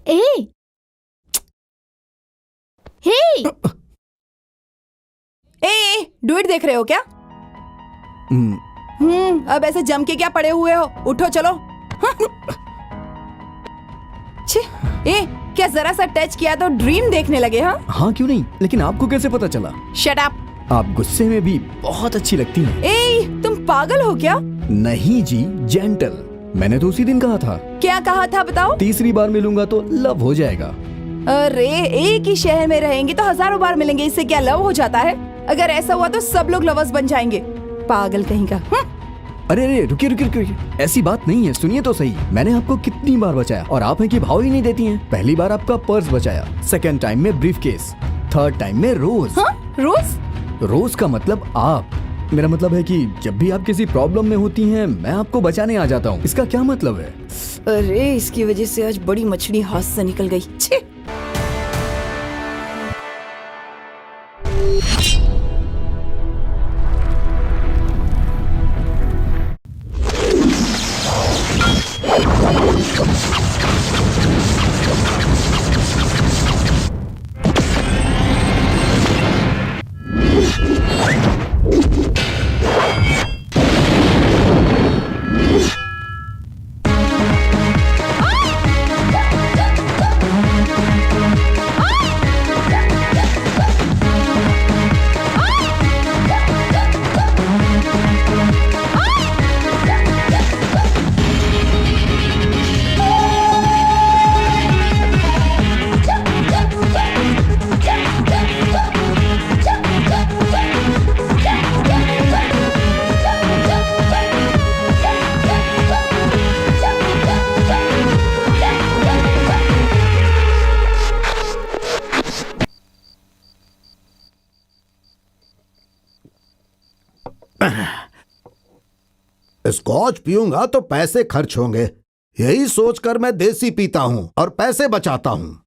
ए, हे, duet देख रहे हो क्या? अब ऐसे जम के क्या पड़े हुए हो? उठो चलो। छे, क्या जरा सा टच किया तो ड्रीम देखने लगे? हाँ क्यों नहीं, लेकिन आपको कैसे पता चला? Shut up. आप गुस्से में भी बहुत अच्छी लगती हैं। तुम पागल हो क्या? नहीं जी, जेंटल। मैंने तो उसी दिन कहा था। क्या कहा था बताओ? तीसरी बार मिलूंगा तो लव हो जाएगा। अरे एक ही शहर में रहेंगे तो हजारों बार मिलेंगे, इससे क्या लव हो जाता है? अगर ऐसा हुआ तो सब लोग लवर्स बन जाएंगे। पागल कहीं का। अरे रुकिए, ऐसी बात नहीं है, सुनिए तो सही। मैंने आपको कितनी बार बचाया और आप हैं कि भाव ही नहीं देती हैं। पहली बार आपका पर्स बचाया, सेकंड टाइम में ब्रीफ केस, थर्ड टाइम में रोज। रोज? रोज का मतलब आप। मेरा मतलब है कि जब भी आप किसी प्रॉब्लम में होती हैं, मैं आपको बचाने आ जाता हूँ। इसका क्या मतलब है? अरे इसकी वजह से आज बड़ी मछली हाथ से निकल गई। छे। स्कॉच पीऊंगा तो पैसे खर्च होंगे, यही सोचकर मैं देसी पीता हूँ और पैसे बचाता हूँ।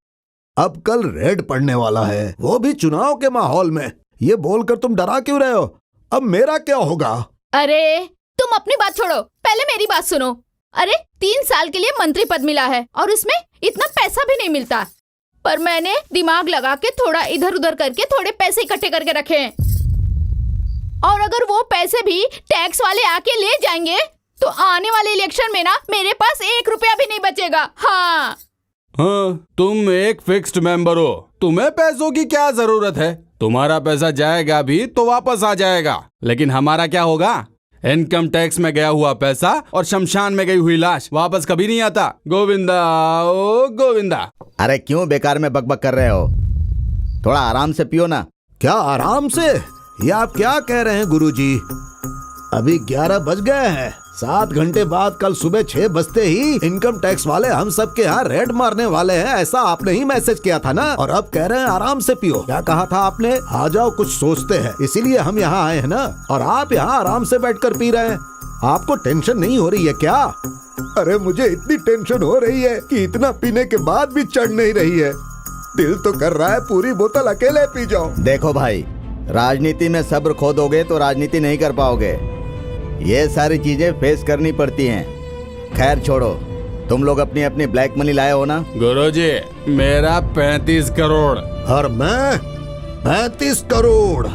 अब कल रेड पड़ने वाला है, वो भी चुनाव के माहौल में। ये बोलकर तुम डरा क्यों रहे हो? अब मेरा क्या होगा? अरे तुम अपनी बात छोड़ो, पहले मेरी बात सुनो। अरे 3 साल के लिए मंत्री पद मिला है और उसमें इतना पैसा भी नहीं मिलता, पर मैंने दिमाग लगा के थोड़ा इधर उधर करके थोड़े पैसे इकट्ठे करके रखे हैं। और अगर वो पैसे भी टैक्स वाले आके ले जाएंगे तो आने वाले इलेक्शन में ना मेरे पास 1 रुपया भी नहीं बचेगा। हाँ, तुम एक फिक्स्ड मेंबर हो, तुम्हें पैसों की क्या जरूरत है? तुम्हारा पैसा जाएगा भी तो वापस आ जाएगा, लेकिन हमारा क्या होगा? इनकम टैक्स में गया हुआ पैसा और शमशान में गई हुई लाश वापस कभी नहीं आता। गोविंदा ओ गोविंदा। अरे क्यों बेकार में बकबक कर रहे हो? थोड़ा आराम से पियो ना। क्या आराम से? ये आप क्या कह रहे हैं गुरुजी? अभी 11 बज गए हैं। 7 घंटे बाद कल सुबह 6 बजते ही इनकम टैक्स वाले हम सब के यहाँ रेड मारने वाले हैं, ऐसा आपने ही मैसेज किया था ना? और अब कह रहे हैं आराम से पियो। क्या कहा था आपने? आ जाओ कुछ सोचते हैं, इसीलिए हम यहाँ आए हैं ना। और आप यहाँ आराम से बैठकर पी रहे हैं। आपको टेंशन नहीं हो रही है क्या? अरे मुझे इतनी टेंशन हो रही है कि इतना पीने के बाद भी चढ़ नहीं रही है। दिल तो कर रहा है पूरी बोतल अकेले पी जाओ। देखो भाई, राजनीति में सब्र खो दोगे तो राजनीति नहीं कर पाओगे। ये सारी चीजें फेस करनी पड़ती हैं। खैर छोड़ो, तुम लोग अपनी अपनी ब्लैक मनी लाए हो ना? गुरुजी, मेरा 35 करोड़। और मैं 35 करोड़।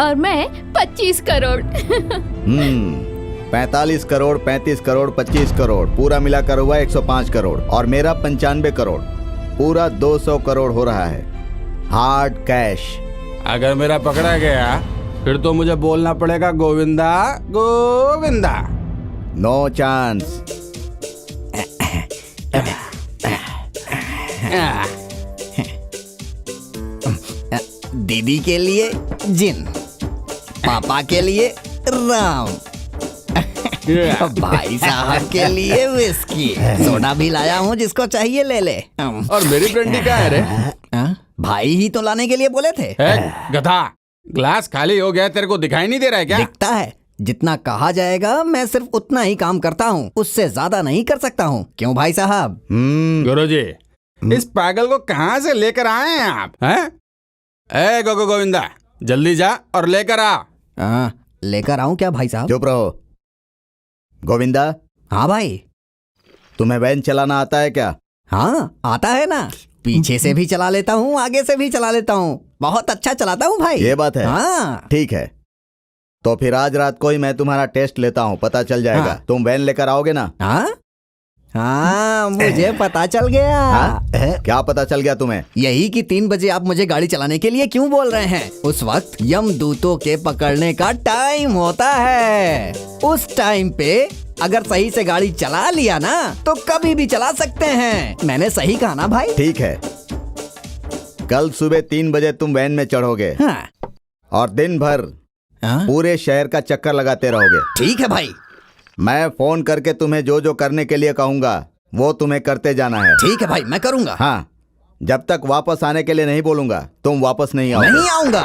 और मैं 25 करोड़। 45 करोड़, 35 करोड़, 25 करोड़, पूरा मिलाकर हुआ 105 करोड़। और मेरा 95 करोड़, पूरा 200 करोड़ हो रहा है हार्ड कैश। अगर मेरा पकड़ा गया फिर तो मुझे बोलना पड़ेगा गोविंदा गोविंदा। No chance. दीदी के लिए जिन, पापा के लिए राम, भाई साहब के लिए विस्की, सोडा भी लाया हूँ, जिसको चाहिए ले ले। और मेरी ब्रांडी क्या है रे? भाई ही तो लाने के लिए बोले थे। गधा, ग्लास खाली हो गया, तेरे को दिखाई नहीं दे रहा है क्या? दिखता है। जितना कहा जाएगा मैं सिर्फ उतना ही काम करता हूँ, उससे ज्यादा नहीं कर सकता हूँ। क्यों भाई साहब? गुरुजी, इस पागल को कहाँ से लेकर आए हैं आप? हैं? ए गोविंदा, जल्दी जा और लेकर आ। लेकर आऊं क्या भाई साहब? चुप रहो। गोविंदा। हाँ भाई। तुम्हें वैन चलाना आता है क्या? हाँ आता है ना, पीछे से भी चला लेता हूँ, आगे से भी चला लेता हूँ, बहुत अच्छा चलाता हूँ भाई। ये बात है? हाँ ठीक है, तो फिर आज रात को ही मैं तुम्हारा टेस्ट लेता हूँ, पता चल जाएगा। हाँ। तुम वैन लेकर आओगे ना? हाँ हाँ मुझे पता चल गया। हाँ? क्या पता चल गया तुम्हें? यही कि 3 बजे आप मुझे गाड़ी चलाने के लिए क्यों बोल रहे हैं। उस वक्त यमदूतों के पकड़ने का टाइम होता है। उस टाइम पे अगर सही से गाड़ी चला लिया ना तो कभी भी चला सकते हैं। मैंने सही कहा ना भाई? ठीक है, कल सुबह 3 बजे तुम वैन में चढ़ोगे हाँ और दिन भर हाँ? पूरे शहर का चक्कर लगाते रहोगे। ठीक है भाई। मैं फोन करके तुम्हें जो जो करने के लिए कहूंगा वो तुम्हें करते जाना है। ठीक है भाई, मैं करूँगा। हाँ, जब तक वापस आने के लिए नहीं बोलूंगा तुम वापस नहीं आओगे। नहीं आऊंगा।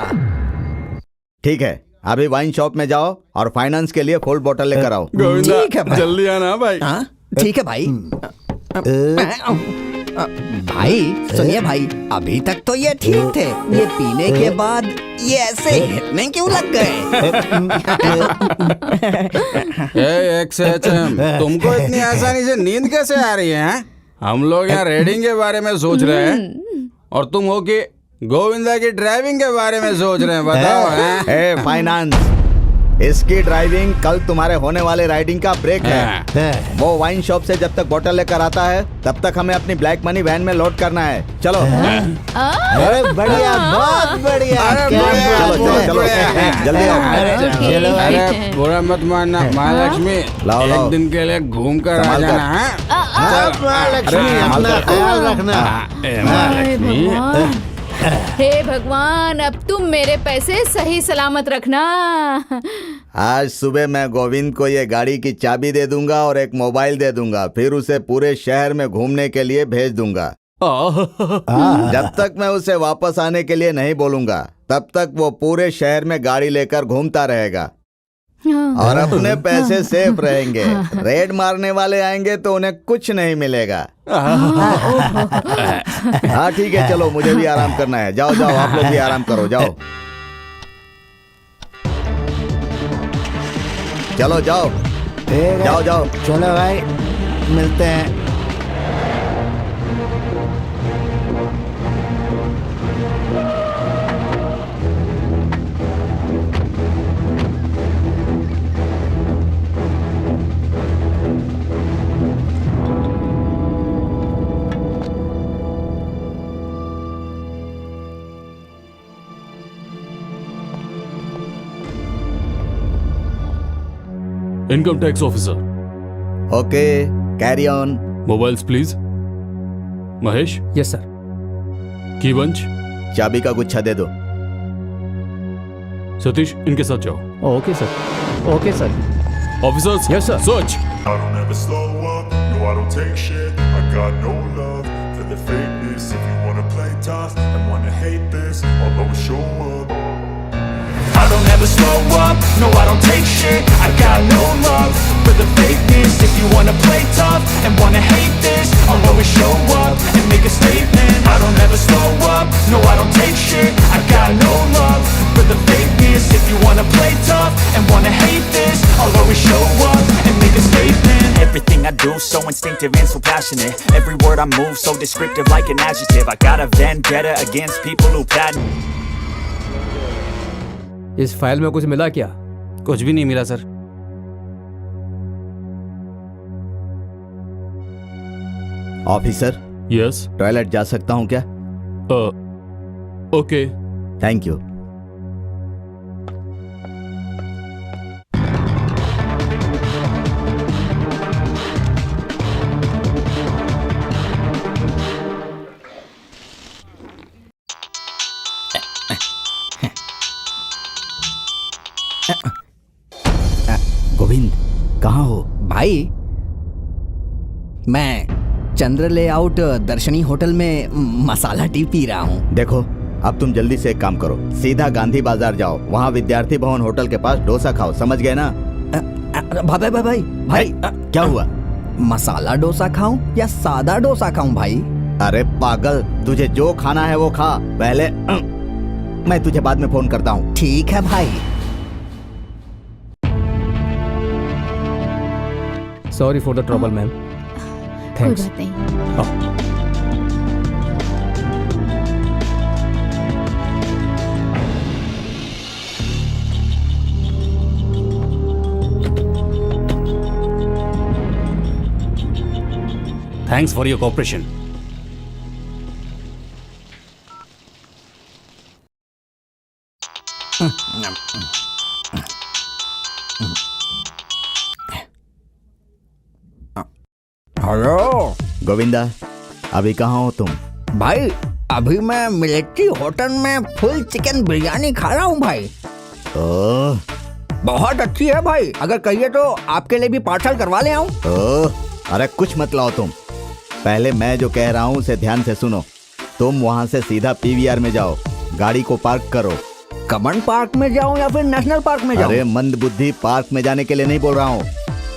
ठीक है, अभी वाइन शॉप में जाओ और फाइनेंस के लिए फुल बोतल लेकर आओ। गोविंदा ठीक है भाई। जल्दी आना भाई। हाँ ठीक है भाई। भाई सुनिए भाई, अभी तक तो ये ठीक थे, ये पीने के बाद ये ऐसे हिलने क्यों लग गए? XHM, तुमको इतनी आसानी से नींद कैसे आ रही है? हैं? हम लोग यहाँ रेडिंग के बारे में सोच रहे हैं और तुम हो कि गोविंदा की ड्राइविंग के बारे में सोच रहे हैं। बताओ। हैं? ए फाइनेंस, इसकी ड्राइविंग कल तुम्हारे होने वाले राइडिंग का ब्रेक है। वो वाइन शॉप से जब तक बोतल लेकर आता है तब तक हमें अपनी ब्लैक मनी वैन में लोड करना है। चलो। अरे बढ़िया, बहुत बढ़िया। चलो चलो चलो, जल्दी आओ। अरे बुरा मत मानना महालक्ष्मी, लाओ, लाओ। एक दिन के लिए घूम कर आ संभाल कर। जाना है। महालक्ष्मी, अपना ख्याल रखना। भगवान, हे भगवान, अब तुम मेरे पैसे सही सलामत रखना। आज सुबह मैं गोविंद को ये गाड़ी की चाबी दे दूंगा और एक मोबाइल दे दूंगा, फिर उसे पूरे शहर में घूमने के लिए भेज दूंगा। जब तक मैं उसे वापस आने के लिए नहीं बोलूंगा तब तक वो पूरे शहर में गाड़ी लेकर घूमता रहेगा और अपने पैसे सेफ रहेंगे। रेड मारने वाले आएंगे तो उन्हें कुछ नहीं मिलेगा। हाँ ठीक है, चलो मुझे भी आराम करना है। जाओ जाओ, आप लोग भी आराम करो, जाओ। चलो जाओ जाओ जाओ। चलो भाई, मिलते हैं। Income tax officer, okay, carry on. Mobiles please. Mahesh, yes sir. की बंच। चाबी का गुच्छा दे दो। सतीश, इनके साथ जाओ। Okay sir. Okay sir. Officers, Yes, sir. Search. I don't ever slow up, no I don't take shit. I got no love for the fakeness. If you wanna play tough and wanna hate this, I'll always show up. I don't ever slow up, no I don't take shit. I got no love for the fakeness. If you wanna play tough and wanna hate this, I'll always show up and make a statement. I don't ever slow up, no I don't take shit. I got no love for the fakeness. If you wanna play tough and wanna hate this, I'll always show up and make a statement. Everything I do so instinctive and so passionate. Every word I move so descriptive like an adjective. I got a vendetta against people who patent. इस file में कुछ मिला क्या? कुछ भी नहीं मिला sir. Officer, yes. Toilet जा सकता हूँ क्या? ओके। Thank you. गोविंद, कहाँ हो? भाई मैं चंद्र लेआउट दर्शनी होटल में मसाला टी पी रहा हूँ। देखो, अब तुम जल्दी से एक काम करो, सीधा गांधी बाजार जाओ, वहाँ विद्यार्थी भवन होटल के पास डोसा खाओ, समझ गए ना? भाई भाई भाई भाई क्या हुआ? मसाला डोसा खाऊं या सादा डोसा खाऊं भाई? अरे पागल, तुझे जो खाना है वो खा पहले। मैं तुझे बाद में फोन करता हूँ। ठीक है भाई। Sorry for the trouble ma'am. कोई थैंक्स। बात नहीं। Thanks for your cooperation. Hello Govinda, अभी कहाँ हो तुम? भाई, अभी मैं मिलिट्री होटल में फुल चिकन बिरयानी खा रहा हूँ भाई। ओह, बहुत अच्छी है भाई, अगर कहिए तो आपके लिए भी पार्सल करवा ले आऊं। ओह, अरे कुछ मत लाओ तुम। पहले मैं जो कह रहा हूँ उसे ध्यान से सुनो। तुम वहाँ से सीधा पीवीआर में जाओ, गाड़ी को पार्क करो। कमन पार्क में जाऊं या फिर नेशनल पार्क में जाऊं? अरे मंद बुद्धि, पार्क में जाने के लिए नहीं बोल रहा हूँ।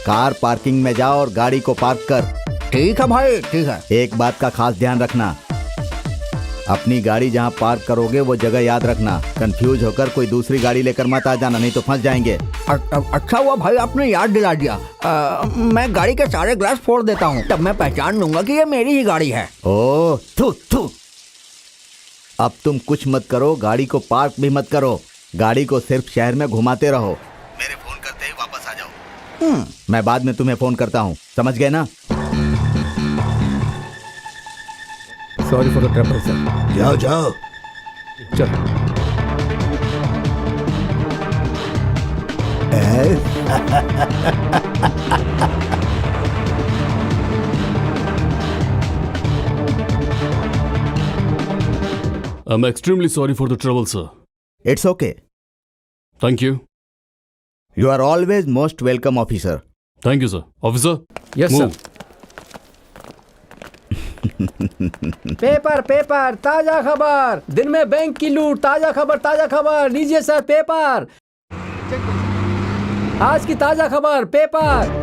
कार पार्किंग में जाओ और गाड़ी को पार्क कर। ठीक है भाई, ठीक है। एक बात का खास ध्यान रखना, अपनी गाड़ी जहाँ पार्क करोगे वो जगह याद रखना। कंफ्यूज होकर कोई दूसरी गाड़ी लेकर मत आ जाना, नहीं तो फंस जाएंगे। अच्छा हुआ भाई आपने याद दिला दिया। मैं गाड़ी के सारे ग्लास फोड़ देता हूँ, तब मैं पहचान लूंगा कि ये मेरी ही गाड़ी है। ओह, थू थू। अब तुम कुछ मत करो, गाड़ी को पार्क भी मत करो, गाड़ी को सिर्फ शहर में घुमाते रहो। मेरे फोन करते ही वापस आ जाओ। मैं बाद में तुम्हें फोन करता हूँ, समझ गए ना? Sorry for the trouble sir. जाओ जाओ। चलो। I'm extremely sorry for the trouble, sir. It's okay. Thank you. You are always most welcome officer. Thank you, sir. Officer, yes move. Sir. Paper paper, ताजा खबर। दिन में bank की लूट, ताजा खबर ताजा खबर। लीजिए सर पेपर, आज की ताजा खबर पेपर।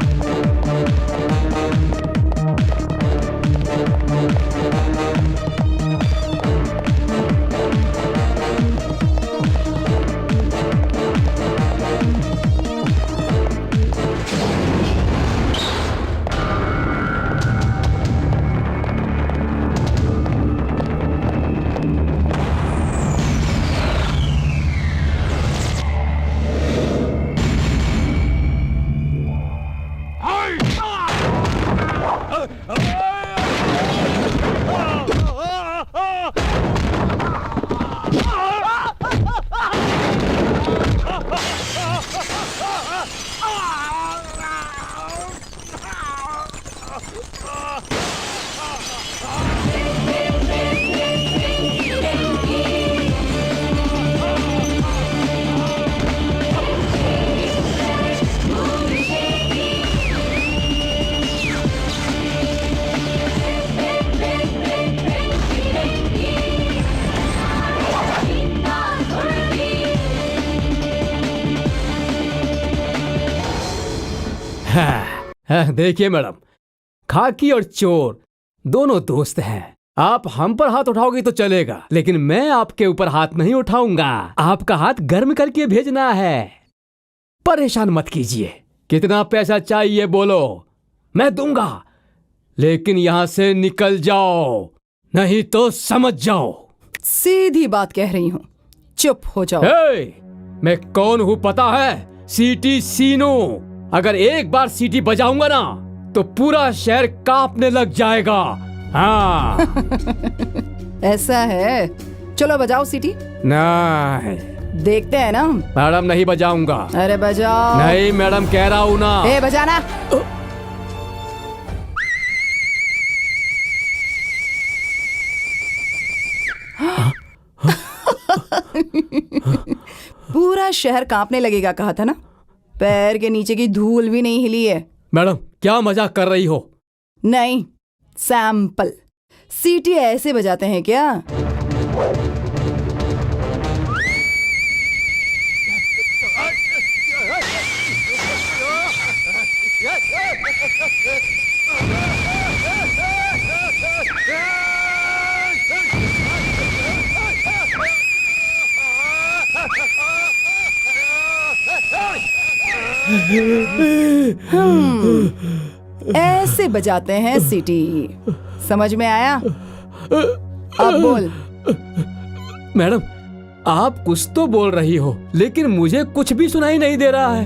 देखिए मैडम, खाकी और चोर दोनों दोस्त हैं। आप हम पर हाथ उठाओगे तो चलेगा, लेकिन मैं आपके ऊपर हाथ नहीं उठाऊंगा। आपका हाथ गर्म करके भेजना है। परेशान मत कीजिए। कितना पैसा चाहिए बोलो, मैं दूंगा, लेकिन यहां से निकल जाओ, नहीं तो समझ जाओ। सीधी बात कह रही हूँ, चुप हो जाओ। मैं कौन हूँ पता है? सीटी सीनो। अगर एक बार सीटी बजाऊंगा ना तो पूरा शहर कांपने लग जाएगा। हाँ। ऐसा है, चलो बजाओ सीटी, नहीं देखते हैं ना। मैडम, नहीं बजाऊंगा। अरे बजाओ। नहीं मैडम, कह रहा हूँ ना। ए बजाना। पूरा शहर कांपने लगेगा कहा था ना, पैर के नीचे की धूल भी नहीं हिली है। मैडम, क्या मजाक कर रही हो? नहीं, सैंपल। सीटी ऐसे बजाते हैं क्या? ऐसे बजाते हैं सीटी। समझ में आया? अब बोल। मैडम, आप कुछ तो बोल रही हो, लेकिन मुझे कुछ भी सुनाई नहीं दे रहा है।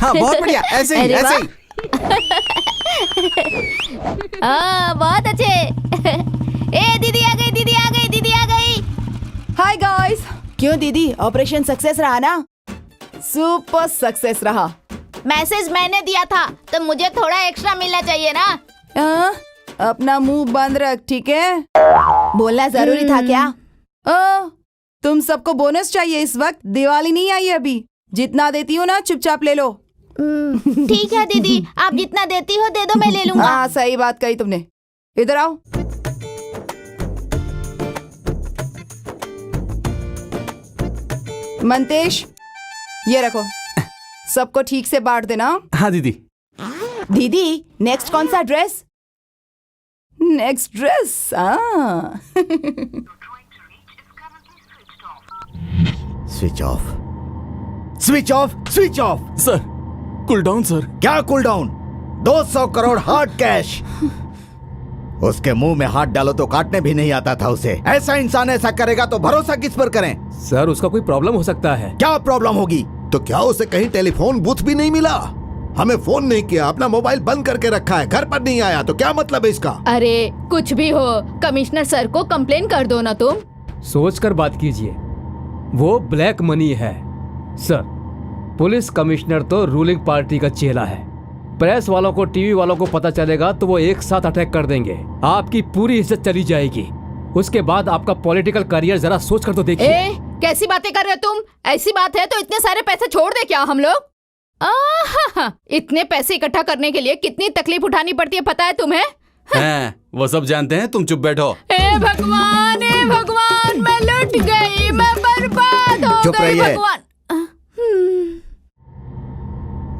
हाँ बहुत बढ़िया, ऐसे ही अरे ऐसे ही। हाँ बहुत अच्छे। ए दीदी आ गई, दीदी आ क्यों दीदी, ऑपरेशन सक्सेस रहा ना? सुपर सक्सेस रहा। मैसेज मैंने दिया था तो मुझे थोड़ा एक्स्ट्रा मिलना चाहिए ना। अपना मुंह बंद रख, ठीक है? बोलना जरूरी था क्या? तुम सबको बोनस चाहिए इस वक्त, दिवाली नहीं आई अभी। जितना देती हो ना चुपचाप ले लो। ठीक है दीदी, आप जितना देती हो दे दो, मैं ले लूंगा। हाँ सही बात कही तुमने। इधर आओ। मंतेश, ये रखो, सबको ठीक से बांट देना। हाँ दीदी। दीदी, नेक्स्ट कौन सा dress? Next dress switch off, switch off, switch off. Sir, cool down sir. क्या cool down? 200 crore hard cash. उसके मुंह में हाथ डालो तो काटने भी नहीं आता था उसे। ऐसा इंसान ऐसा करेगा तो भरोसा किस पर करें? सर, उसका कोई प्रॉब्लम हो सकता है। क्या प्रॉब्लम होगी? तो क्या उसे कहीं टेलीफोन बूथ भी नहीं मिला? हमें फोन नहीं किया, अपना मोबाइल बंद करके रखा है, घर पर नहीं आया, तो क्या मतलब है इसका? अरे कुछ भी हो, कमिश्नर सर को कंप्लेन कर दो ना तुम। सोच कर बात कीजिए, वो ब्लैक मनी है। सर, पुलिस कमिश्नर तो रूलिंग पार्टी का चेला है। प्रेस वालों को, टीवी वालों को पता चलेगा तो वो एक साथ अटैक कर देंगे। आपकी पूरी इज्जत चली जाएगी। उसके बाद आपका पॉलिटिकल करियर जरा सोच कर तो देखिए। कैसी बातें कर रहे हो तुम? ऐसी बात है तो इतने सारे पैसे छोड़ दे क्या हम लोग? इतने पैसे इकट्ठा करने के लिए कितनी तकलीफ उठानी पड़ती है पता है तुम्हें? हैं, वो सब जानते हैं, तुम चुप बैठो। हे भगवान, मैं लुट गई, मैं बर्बाद हो चुप गई रहिए। भगवान।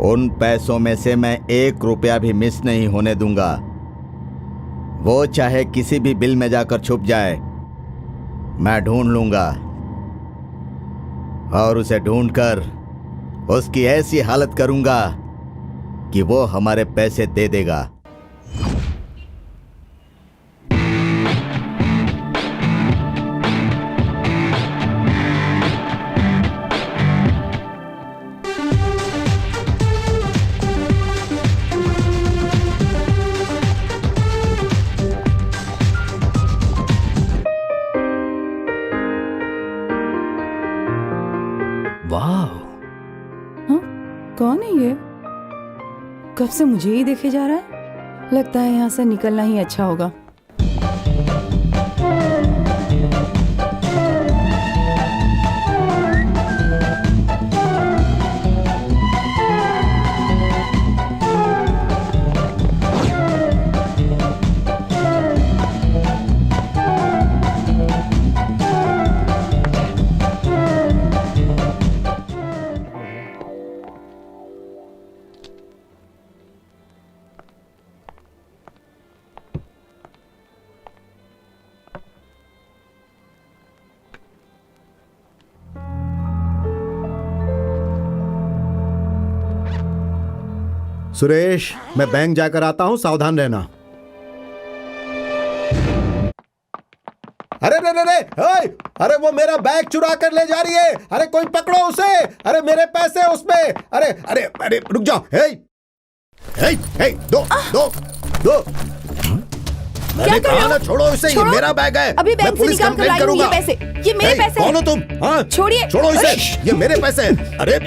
उन पैसों में से मैं 1 रुपया भी मिस नहीं होने दूंगा। वो चाहे किसी भी बिल में जाकर छुप जाए, मैं ढूंढ लूंगा और उसे ढूंढकर उसकी ऐसी हालत करूंगा कि वो हमारे पैसे दे देगा। कौन है ये? कब से मुझे ही देखे जा रहा है। लगता है यहाँ से निकलना ही अच्छा होगा। सुरेश, मैं बैंक जाकर आता हूँ, सावधान रहना। अरे रे रे रे, अरे वो मेरा बैग चुरा कर ले जा रही है। अरे कोई पकड़ो उसे। अरे मेरे पैसे उसमें। अरे अरे अरे रुक जाओ। दो मैंने कहा ना छोड़ो इसे, ये मेरा बैग है। अभी बैंक से निकाल कर लाई हूँ ये पैसे। ये मेरे पैसे हैं। कौन हो तुम? हाँ, छोड़िए। छोड़ो इसे, ये मेरे पैसे हैं। अरे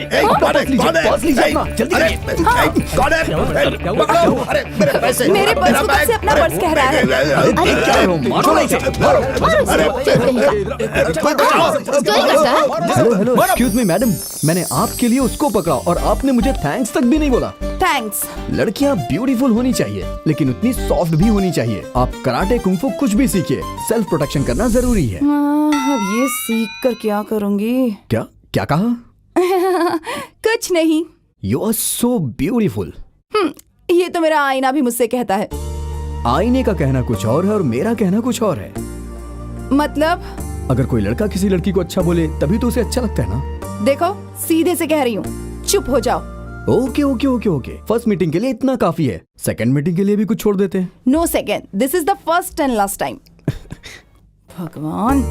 कौन है? अरे मेरे पैसे, मेरे पर्स को कब से अपना पर्स कह रहा है? Hello hello, excuse me madam, मैंने आपके लिए उसको पकड़ा और आपने मुझे थैंक्स तक भी नहीं बोला। थैंक्स। लड़कियां ब्यूटीफुल होनी चाहिए लेकिन उतनी सॉफ्ट भी होनी चाहिए। आप कराटे कुंफू कुछ भी सीखिए, सेल्फ प्रोटेक्शन करना जरूरी है। अब ये सीख कर क्या करूंगी? क्या क्या कहा? कुछ नहीं। You are so beautiful. ये तो मेरा आईना भी मुझसे कहता है। आईने का कहना कुछ और है और मेरा कहना कुछ और है। मतलब? अगर कोई लड़का किसी लड़की को अच्छा बोले तभी तो उसे अच्छा लगता है ना। देखो, सीधे से कह रही हूँ, चुप हो जाओ। Okay okay okay okay, first meeting के लिए इतना काफी है, सेकंड मीटिंग के लिए भी कुछ छोड़ देते हैं। No second, this is the first and last time. भगवान।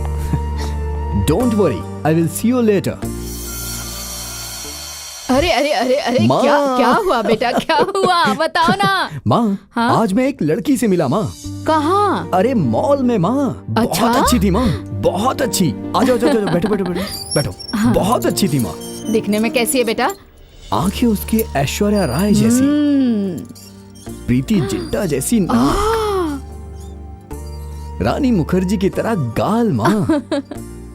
Don't worry, I will see you later. अरे अरे अरे अरे, माँ। क्या क्या हुआ बेटा, क्या हुआ बताओ ना। माँ, हाँ? आज मैं एक लड़की से मिला माँ। कहाँ? अरे मॉल में माँ। अच्छा? बहुत अच्छी थी माँ, बहुत अच्छी। आ जाओ जाओ जाओ, बैठो बैठो बैठो बैठो। बहुत अच्छी थी माँ। दिखने में कैसी है बेटा? आंखें उसकी ऐश्वर्या राय जैसी, प्रीति जिंटा जैसी नाक, रानी मुखर्जी की तरह गाल माँ,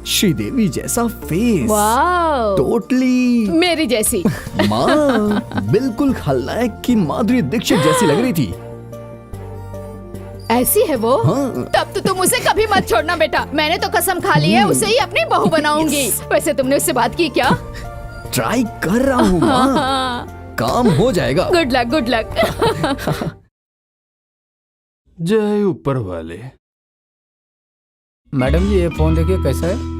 श्रीदेवी जैसा फेस, वाव, टोटली मेरी जैसी। माँ बिल्कुल खलनायक की माधुरी दीक्षित जैसी लग रही थी। ऐसी है वो? हाँ। तब तो तुम उसे कभी मत छोड़ना बेटा। मैंने तो कसम खा ली है उसे ही अपनी बहू बनाऊंगी। वैसे तुमने उससे बात की क्या? ट्राई कर रहा हूँ माँ, काम हो जाएगा। Good luck, good luck. जय ऊपर वाले। मैडम जी ये फोन देखिए कैसा है।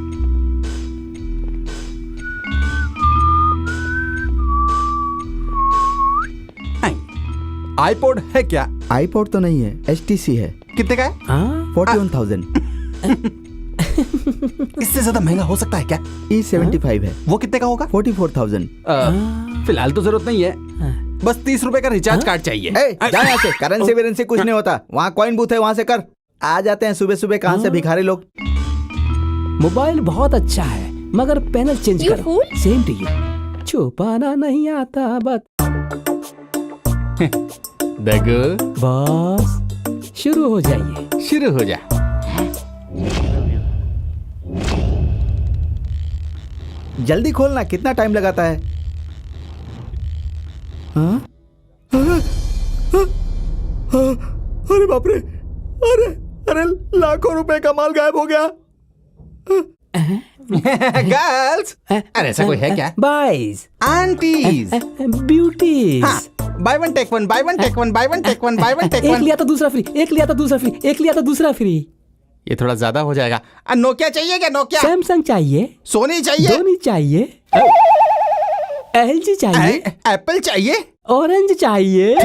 आईपॉड है क्या? आईपॉड तो नहीं है, HTC है। कितने का है? 41,000। इससे ज्यादा महंगा हो सकता है क्या? E75 है। वो कितने का होगा? 44,000। फिलहाल तो जरूरत नहीं है, बस 30 रुपए का रिचार्ज कार्ड चाहिए। जा यहाँ से, करेंसी वेरेंसी कुछ नहीं होता। वहाँ कॉइन बूथ है, वहाँ से कर। आ जाते हैं सुबह सुबह कहाँ से भिखारी लोग। मोबाइल बहुत अच्छा है मगर पैनल चेंज You करो। fool? Same to you. छुपाना नहीं आता बस। देखो बस शुरू हो जाइए। शुरू हो जा। जल्दी खोलना, कितना टाइम लगाता है? हाँ? अरे बाप रे, अरे अरे लाखों रुपए का माल गायब हो गया। गर्ल्स, अरे ऐसा कोई है क्या? Boys, aunties, beauties. Buy one take one, buy one take one, buy one take one, buy one take एक वन। लिया तो दूसरा फ्री, एक लिया तो दूसरा फ्री, एक लिया तो दूसरा फ्री। ये थोड़ा ज्यादा हो जाएगा। नोकिया चाहिए क्या? नोकिया? सैमसंग चाहिए, सोनी चाहिए? धोनी चाहिए, LG चाहिए, एप्पल चाहिए? ऑरेंज चाहिए।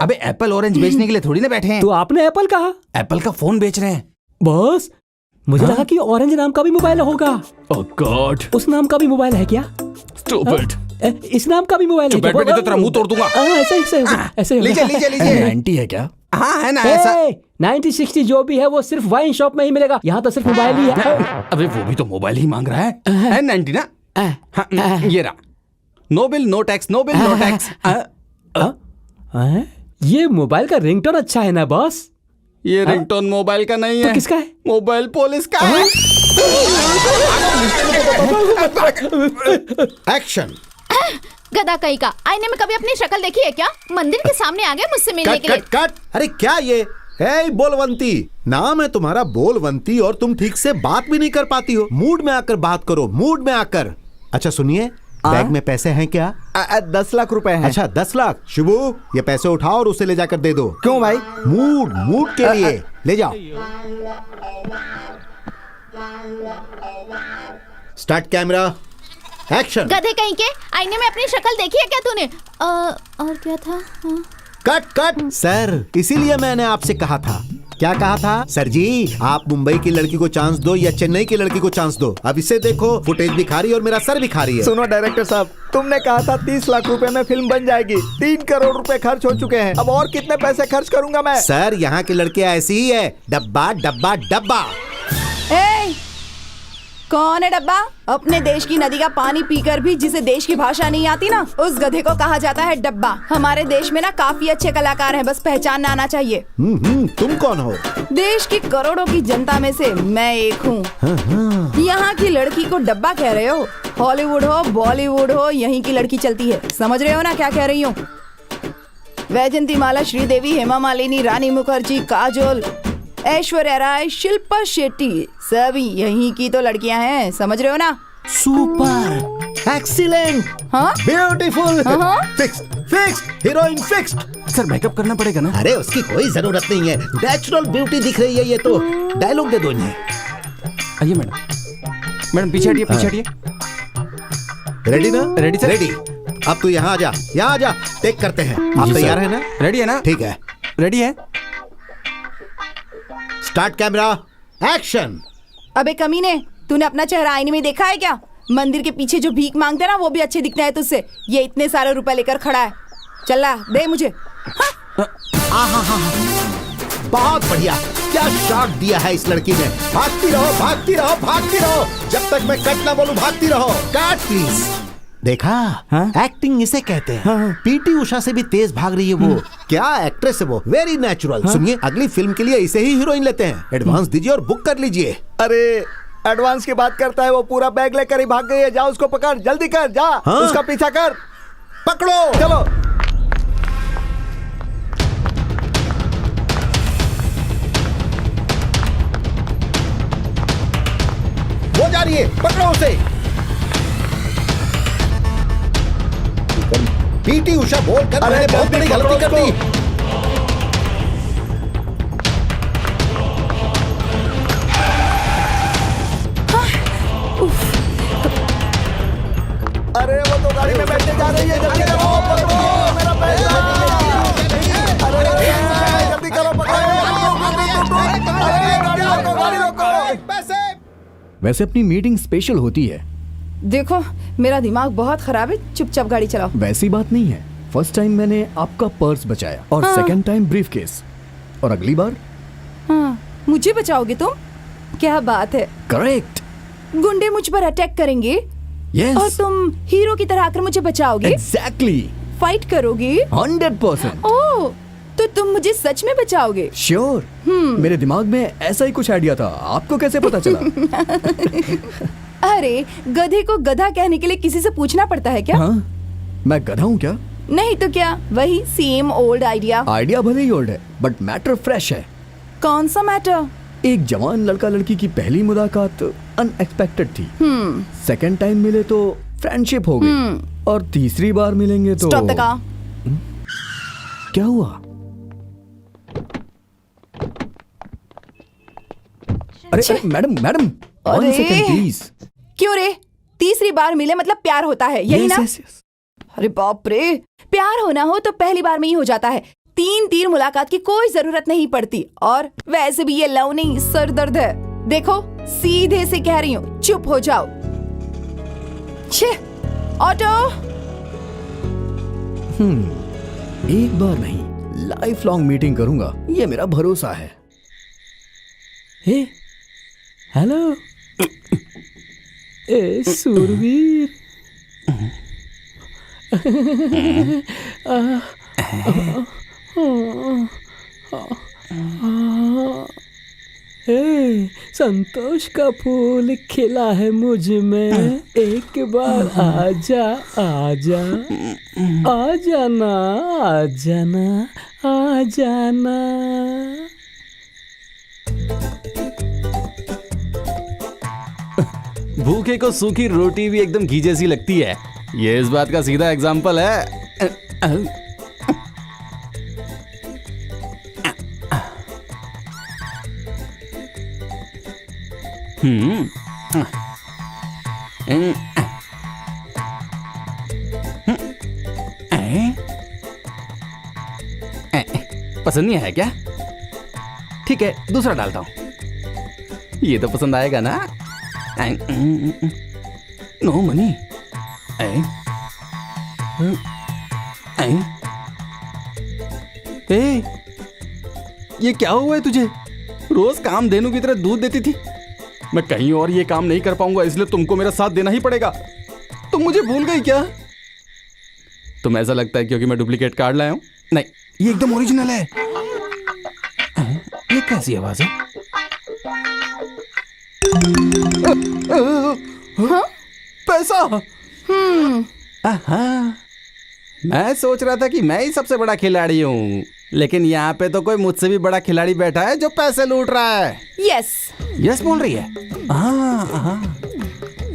अबे एप्पल ऑरेंज बेचने के लिए थोड़ी ना बैठे हैं। तो आपने एप्पल कहा? एप्पल का फोन बेच रहे हैं। बॉस मुझे लगा कि ऑरेंज नाम का भी मोबाइल होगा। ओह गॉड, उस नाम का भी मोबाइल है क्या? स्टूपिड। इस नाम का भी मोबाइल है क्या? बैठ बैठ तो तेरा मुंह तोड़ दूंगा। ऐसे होगा, ऐसे होगा। लीजिए लीजिए लीजिए। 90 है क्या? हाँ है ना ऐसा। 90-60 जो भी है वो सिर्फ वाइन शॉप में ही मिलेगा, यहाँ तो सिर्फ मोबाइल ही है। अबे वो भी तो मोबाइल ही मांग रहा है 90 ना। हाँ, ये रहा। No bill no tax, no bill no tax. ये मोबाइल का रिंगटोन अच्छा है ना बॉस? ये रिंगटोन मोबाइल का नहीं है। तो किसका है? मोबाइल पुलिस का है। एक्शन। गधा कहीं का। आईने में कभी अपनी शक्ल देखी है क्या? मंदिर के सामने आ गए मुझसे मिलने कट के लिए। Cut cut. अरे क्या ये है? बोलवंती नाम है तुम्हारा, बोलवंती, और तुम ठीक से बात भी नहीं कर पाती हो। मूड में आकर बात करो, मूड में आकर। अच्छा सुनिए, बैग में पैसे हैं क्या? 10 लाख रुपए हैं। अच्छा 10 लाख। शिबू ये पैसे उठाओ और उसे ले जाकर दे दो। क्यों भाई? मूड मूड के लिए ले जाओ। Start camera, action. गधे कहीं के। आईने में अपनी शक्ल देखी है क्या तूने? और क्या था? हाँ। Cut cut. सर इसीलिए मैंने आपसे कहा था। क्या कहा था? सर जी आप मुंबई की लड़की को चांस दो या चेन्नई की लड़की को चांस दो। अब इसे देखो, फुटेज भी खा रही है और मेरा सर भी खा रही है। सुनो डायरेक्टर साहब, तुमने कहा था 30 लाख रुपए में फिल्म बन जाएगी। 3 करोड़ रुपए खर्च हो चुके हैं। अब और कितने पैसे खर्च करूंगा मैं? सर यहाँ की लड़कियां ऐसी ही है, डब्बा डब्बा डब्बा। ए, कौन है डब्बा? अपने देश की नदी का पानी पीकर भी जिसे देश की भाषा नहीं आती ना, उस गधे को कहा जाता है डब्बा। हमारे देश में ना काफी अच्छे कलाकार हैं, बस पहचानना आना चाहिए। तुम कौन हो? देश की करोड़ों की जनता में से मैं एक हूँ। यहाँ की लड़की को डब्बा कह रहे हो? हॉलीवुड हो, बॉलीवुड हो, यहीं की लड़की चलती है। समझ रहे हो ना क्या कह रही हूँ? वैजयंतीमाला, श्रीदेवी, हेमा मालिनी, रानी मुखर्जी, काजोल, ऐश्वर्या राय, शिल्पा शेट्टी, सभी यहीं की तो लड़कियां हैं। समझ रहे हो ना? सुपर, एक्सीलेंट, हाँ? ब्यूटीफुल, हाँ? Fixed, fixed, heroine fixed. Sir makeup करना पड़ेगा ना? अरे उसकी कोई जरूरत नहीं है, नेचुरल ब्यूटी दिख रही है। ये तो डायलॉग दे दो इन्हें। आइए मैडम, मैडम पीछे हटिए, पीछे हटिए। रेडी ना? Ready sir. रेडी। अब तू यहाँ आ जा, यहाँ आ जा, टेक करते हैं। आप जी तैयार सर। है ना? रेडी है ना? ठीक है, रेडी है। Start camera, action. अबे कमीने, तूने अपना चेहरा आईने में देखा है क्या? मंदिर के पीछे जो भीख मांगते ना वो भी अच्छे दिखते हैं तुझसे। ये इतने सारे रुपए लेकर खड़ा है। चल दे मुझे। बहुत बढ़िया, क्या शॉट दिया है इस लड़की ने। भागती रहो, भागती रहो, भागती रहो, जब तक मैं कट ना बोलूं भागती रहो। Cut please. देखा, एक्टिंग इसे कहते हैं। पीटी उषा से भी तेज भाग रही है वो। क्या एक्ट्रेस है वो, वेरी नेचुरल। सुनिए, अगली फिल्म के लिए इसे ही हीरोइन लेते हैं। एडवांस दीजिए और बुक कर लीजिए। अरे एडवांस की बात करता है, वो पूरा बैग लेकर ही भाग गई है। जा उसको पकड़, जल्दी कर, जा उसका पीछा कर। पकड़ो, चलो। वो जा रही है, पकड़ो उसे। पीटी उषा बोल कर मैंने बहुत बड़ी गलती कर दी। अरे वो तो गाड़ी में बैठने जा रही है, जल्दी करो, पकड़ो मेरा पैसा। अरे जल्दी करो, पैसे। वैसे अपनी मीटिंग स्पेशल होती है। देखो, मेरा दिमाग बहुत खराब है, चुपचाप गाड़ी चलाओ। वैसी बात नहीं है। फर्स्ट टाइम मैंने आपका पर्स बचाया और सेकंड टाइम ब्रीफ केस, और अगली बार हाँ, मुझे बचाओगे तुम? क्या बात है। करेक्ट। गुंडे मुझ पर अटैक करेंगे यस, और तुम हीरो की तरह आकर मुझे बचाओगे। एग्जैक्टली। फाइट करोगे। 100%। ओह, तो तुम मुझे सच में बचाओगे? श्योर। मेरे दिमाग में ऐसा ही कुछ आइडिया था। आपको कैसे पता चला? अरे, गधे को गधा कहने के लिए किसी से पूछना पड़ता है क्या? हाँ, मैं गधा हूँ क्या? नहीं तो क्या, वही सेम ओल्ड आइडिया। आइडिया भले ही ओल्ड है, बट मैटर फ्रेश है। कौन सा मैटर? एक जवान लड़का लड़की की पहली मुलाकात अनएक्सपेक्टेड थी। सेकंड टाइम मिले तो फ्रेंडशिप हो गई, और तीसरी बार मिलेंगे तो स्टॉप द कार। क्या हुआ? अरे madam, madam, one second please. क्यों रे? तीसरी बार मिले मतलब प्यार होता है, यही ना? अरे बाप रे, प्यार होना हो तो पहली बार में ही हो जाता है। 3 तीर मुलाकात की कोई जरूरत नहीं पड़ती। और वैसे भी ये लव नहीं, सर दर्द है। देखो, सीधे से कह रही हूँ, चुप हो जाओ। छे, ऑटो। एक बार नहीं, लाइफ लॉन्ग मीटिंग करूंगा, ये मेरा भरोसा है। हे, हेलो। ए सूरवीर। ए, संतोष का फूल खिला है मुझ में, एक बार आजा आजा, आ जाना, आ जाना, आ जाना। भूखे को सूखी रोटी भी एकदम घी जैसी लगती है। ये इस बात का सीधा एग्जाम्पल है। पसंद नहीं आया क्या? ठीक है, दूसरा डालता हूं। ये तो पसंद आएगा ना? No money. ये क्या हुआ है तुझे? रोज काम धेनु की तरह दूध देती थी। मैं कहीं और ये काम नहीं कर पाऊंगा, इसलिए तुमको मेरा साथ देना ही पड़ेगा। तुम मुझे भूल गई क्या? तुम्हें ऐसा लगता है क्योंकि मैं डुप्लीकेट कार्ड लाया हूं? नहीं, ये एकदम ओरिजिनल है। ये कैसी आवाज है? हाँ? पैसा। मैं सोच रहा था कि मैं ही सबसे बड़ा खिलाड़ी हूँ, लेकिन यहाँ पे तो कोई मुझसे भी बड़ा खिलाड़ी बैठा है जो पैसे लूट रहा है। यस यस बोल रही है।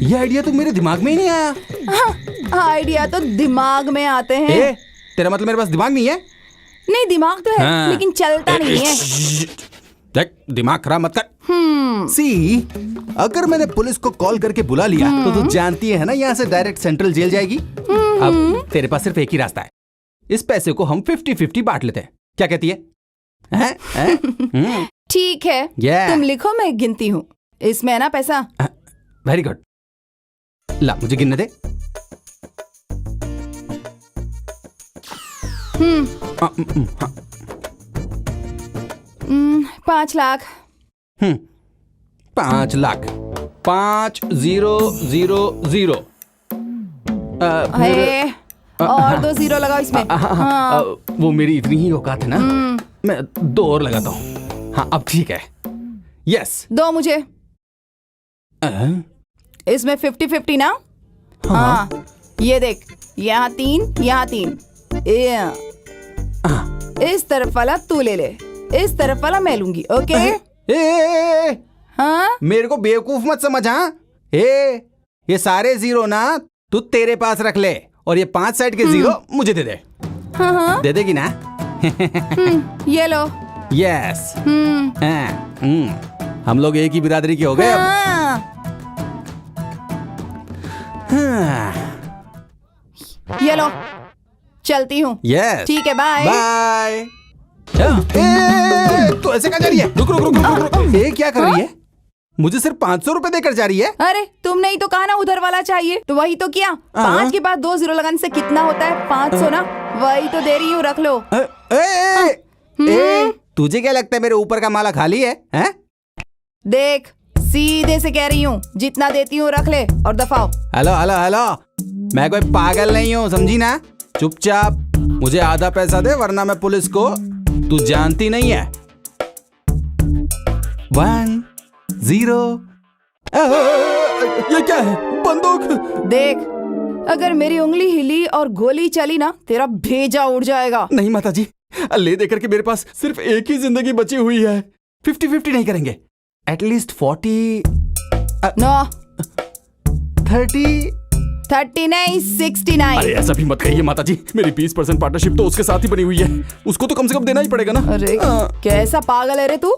ये आइडिया तो मेरे दिमाग में ही नहीं आया। आइडिया तो दिमाग में आते हैं। तेरा मतलब मेरे पास दिमाग नहीं है? नहीं, दिमाग तो है, लेकिन चलता नहीं है। देख, दिमाग खराब मत कर। सी, अगर मैंने पुलिस को कॉल करके बुला लिया तो तू जानती है ना, यहाँ से डायरेक्ट सेंट्रल जेल जाएगी। अब तेरे पास सिर्फ एक ही रास्ता है। इस पैसे को हम 50-50 बांट लेते हैं, क्या कहती है? ठीक है, तुम लिखो, मैं गिनती हूँ। इसमें है ना पैसा? Very good. ला, मुझे गिनने दे। 5 लाख। 5 लाख। 5000। है और 2 जीरो लगाओ इसमें। हाँ। वो मेरी इतनी ही औकात है ना, मैं 2 और लगाता हूँ। हाँ अब ठीक है। यस। 2 मुझे। इसमें 50-50 ना। हाँ ये देख, यहाँ 3 यहाँ 3। इस तरफ वाला तू ले ले, इस तरफ वाला मैं लूंगी। ओके। हाँ मेरे को बेवकूफ मत समझ। हाँ ये सारे जीरो ना तू तेरे पास रख ले और ये 5 साइड के जीरो मुझे दे दे। हाँ दे देगी ना? ये लो। यस। हम लोग एक ही बिरादरी के हो गए अब। ये लो, चलती हूँ। यस। ठीक है, बाय। बाय। तो ऐसे कहाँ जा रही है? रुक रुक रुक रुक रुक। ये क्या कर रही है? मुझे सिर्फ 500 रुपए देकर जा रही है। अरे तुमने ही तो कहा ना उधर वाला चाहिए, तो वही तो किया। 5 के बाद 2 जीरो लगाने से कितना होता है? 500 ना। वही तो दे रही हूँ, रख लो। तुझे क्या लगता है मेरे ऊपर का माला खाली है? देख, सीधे से कह रही हूँ, जितना देती हूँ रख ले और दफाओ। हेलो हेलो हेलो, मैं कोई पागल नहीं हूँ, समझी ना? चुपचाप मुझे आधा पैसा दे वरना मैं पुलिस को, तू जानती नहीं है। 1 0। ये क्या है? बंदूक। देख, अगर मेरी उंगली हिली और गोली चली ना, तेरा भेजा उड़ जाएगा। नहीं माता जी, ले देकर के मेरे पास सिर्फ एक ही जिंदगी बची हुई है। 50-50 नहीं करेंगे? एटलीस्ट 40 नो 30 नहीं 69। अरे ऐसा भी मत कहिए माता जी, मेरी 20% पार्टनरशिप तो उसके साथ ही बनी हुई है, उसको तो कम से कम देना ही पड़ेगा ना। अरे कैसा पागल है रे तू?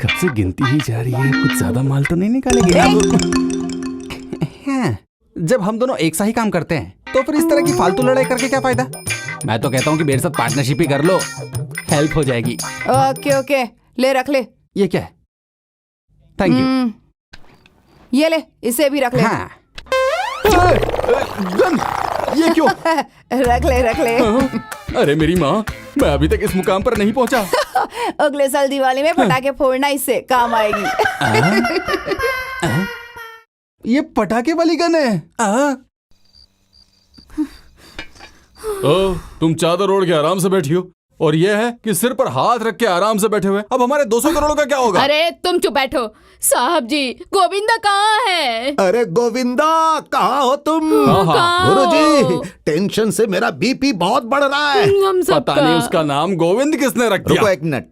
कब से गिनती ही जा रही है, कुछ ज्यादा माल तो नहीं निकालेगी? जब हम दोनों एक सा ही काम करते हैं तो फिर इस तरह की फालतू लड़ाई करके क्या फायदा? मैं तो कहता हूँ कि मेरे साथ पार्टनरशिप ही कर लो, हेल्प हो जाएगी। ओके ओके, ले रख ले। ये क्या है? Thank you. ये ले, इसे भी रख ले। हाँ। गन, ये क्यों? रख ले। अरे मेरी माँ, मैं अभी तक इस मुकाम पर नहीं पहुँचा। अगले साल दिवाली में पटाखे फोड़ना, इससे काम आएगी। ये पटाखे वाली गन है। तुम चादर ओढ़ के आराम से बैठी हो और ये है कि सिर पर हाथ रख के आराम से बैठे हुए। अब हमारे 200 करोड़ का क्या होगा? अरे तुम चुप बैठो। साहब जी, गोविंदा कहाँ है? अरे गोविंदा, कहाँ हो तुम? कहाँ गुरुजी, हो? टेंशन से मेरा बीपी बहुत बढ़ रहा है। हम सब पता नहीं उसका नाम गोविंद किसने रख दिया। रुको 1 मिनट।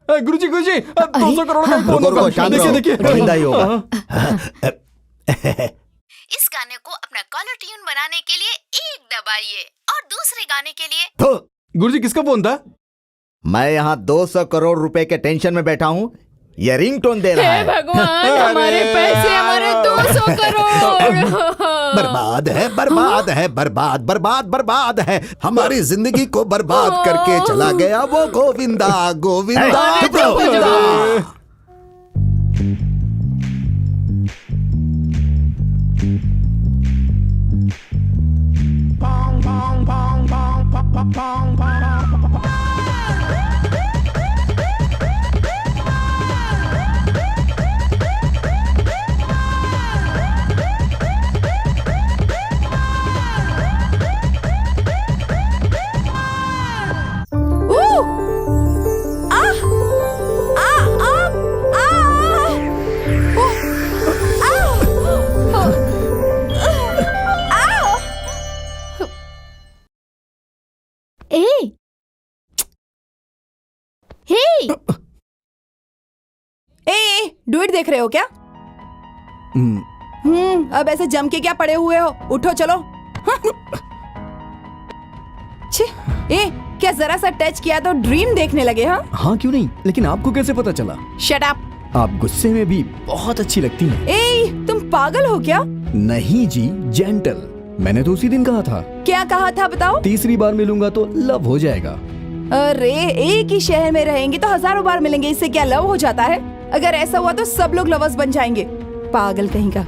गुरुजी 200 करोड़ का कौन रुको होगा? शांत रहो, देखिए गोविंदा ही होगा। इस गाने को अपना कॉलर ट्यून बनाने के लिए 1 दबाइए और दूसरे गाने के लिए। गुरुजी किसका फोन था? मैं यहाँ 200 करोड़ रुपए के टेंशन में बैठा हूँ, ये रिंगटोन दे रहा हे है। भगवान, हमारे पैसे, हमारे 200 करोड़। बर्बाद है। हमारी जिंदगी को बर्बाद करके चला गया वो गोविंदा। चुप रहो। गोविंदा। डुएट देख रहे हो क्या? अब ऐसे जम के क्या पड़े हुए हो? उठो चलो। छे, क्या जरा सा टच किया तो ड्रीम देखने लगे? हाँ क्यों नहीं, लेकिन आपको कैसे पता चला? Shut up. आप गुस्से में भी बहुत अच्छी लगती हैं। तुम पागल हो क्या? नहीं जी, जेंटल। मैंने तो उसी दिन कहा था। क्या कहा था बताओ? तीसरी बार मिलूंगा तो लव हो जाएगा। अरे एक ही शहर में रहेंगे तो हजारों बार मिलेंगे, इससे क्या लव हो जाता है? अगर ऐसा हुआ तो सब लोग लवर्स बन जाएंगे। पागल कहीं का।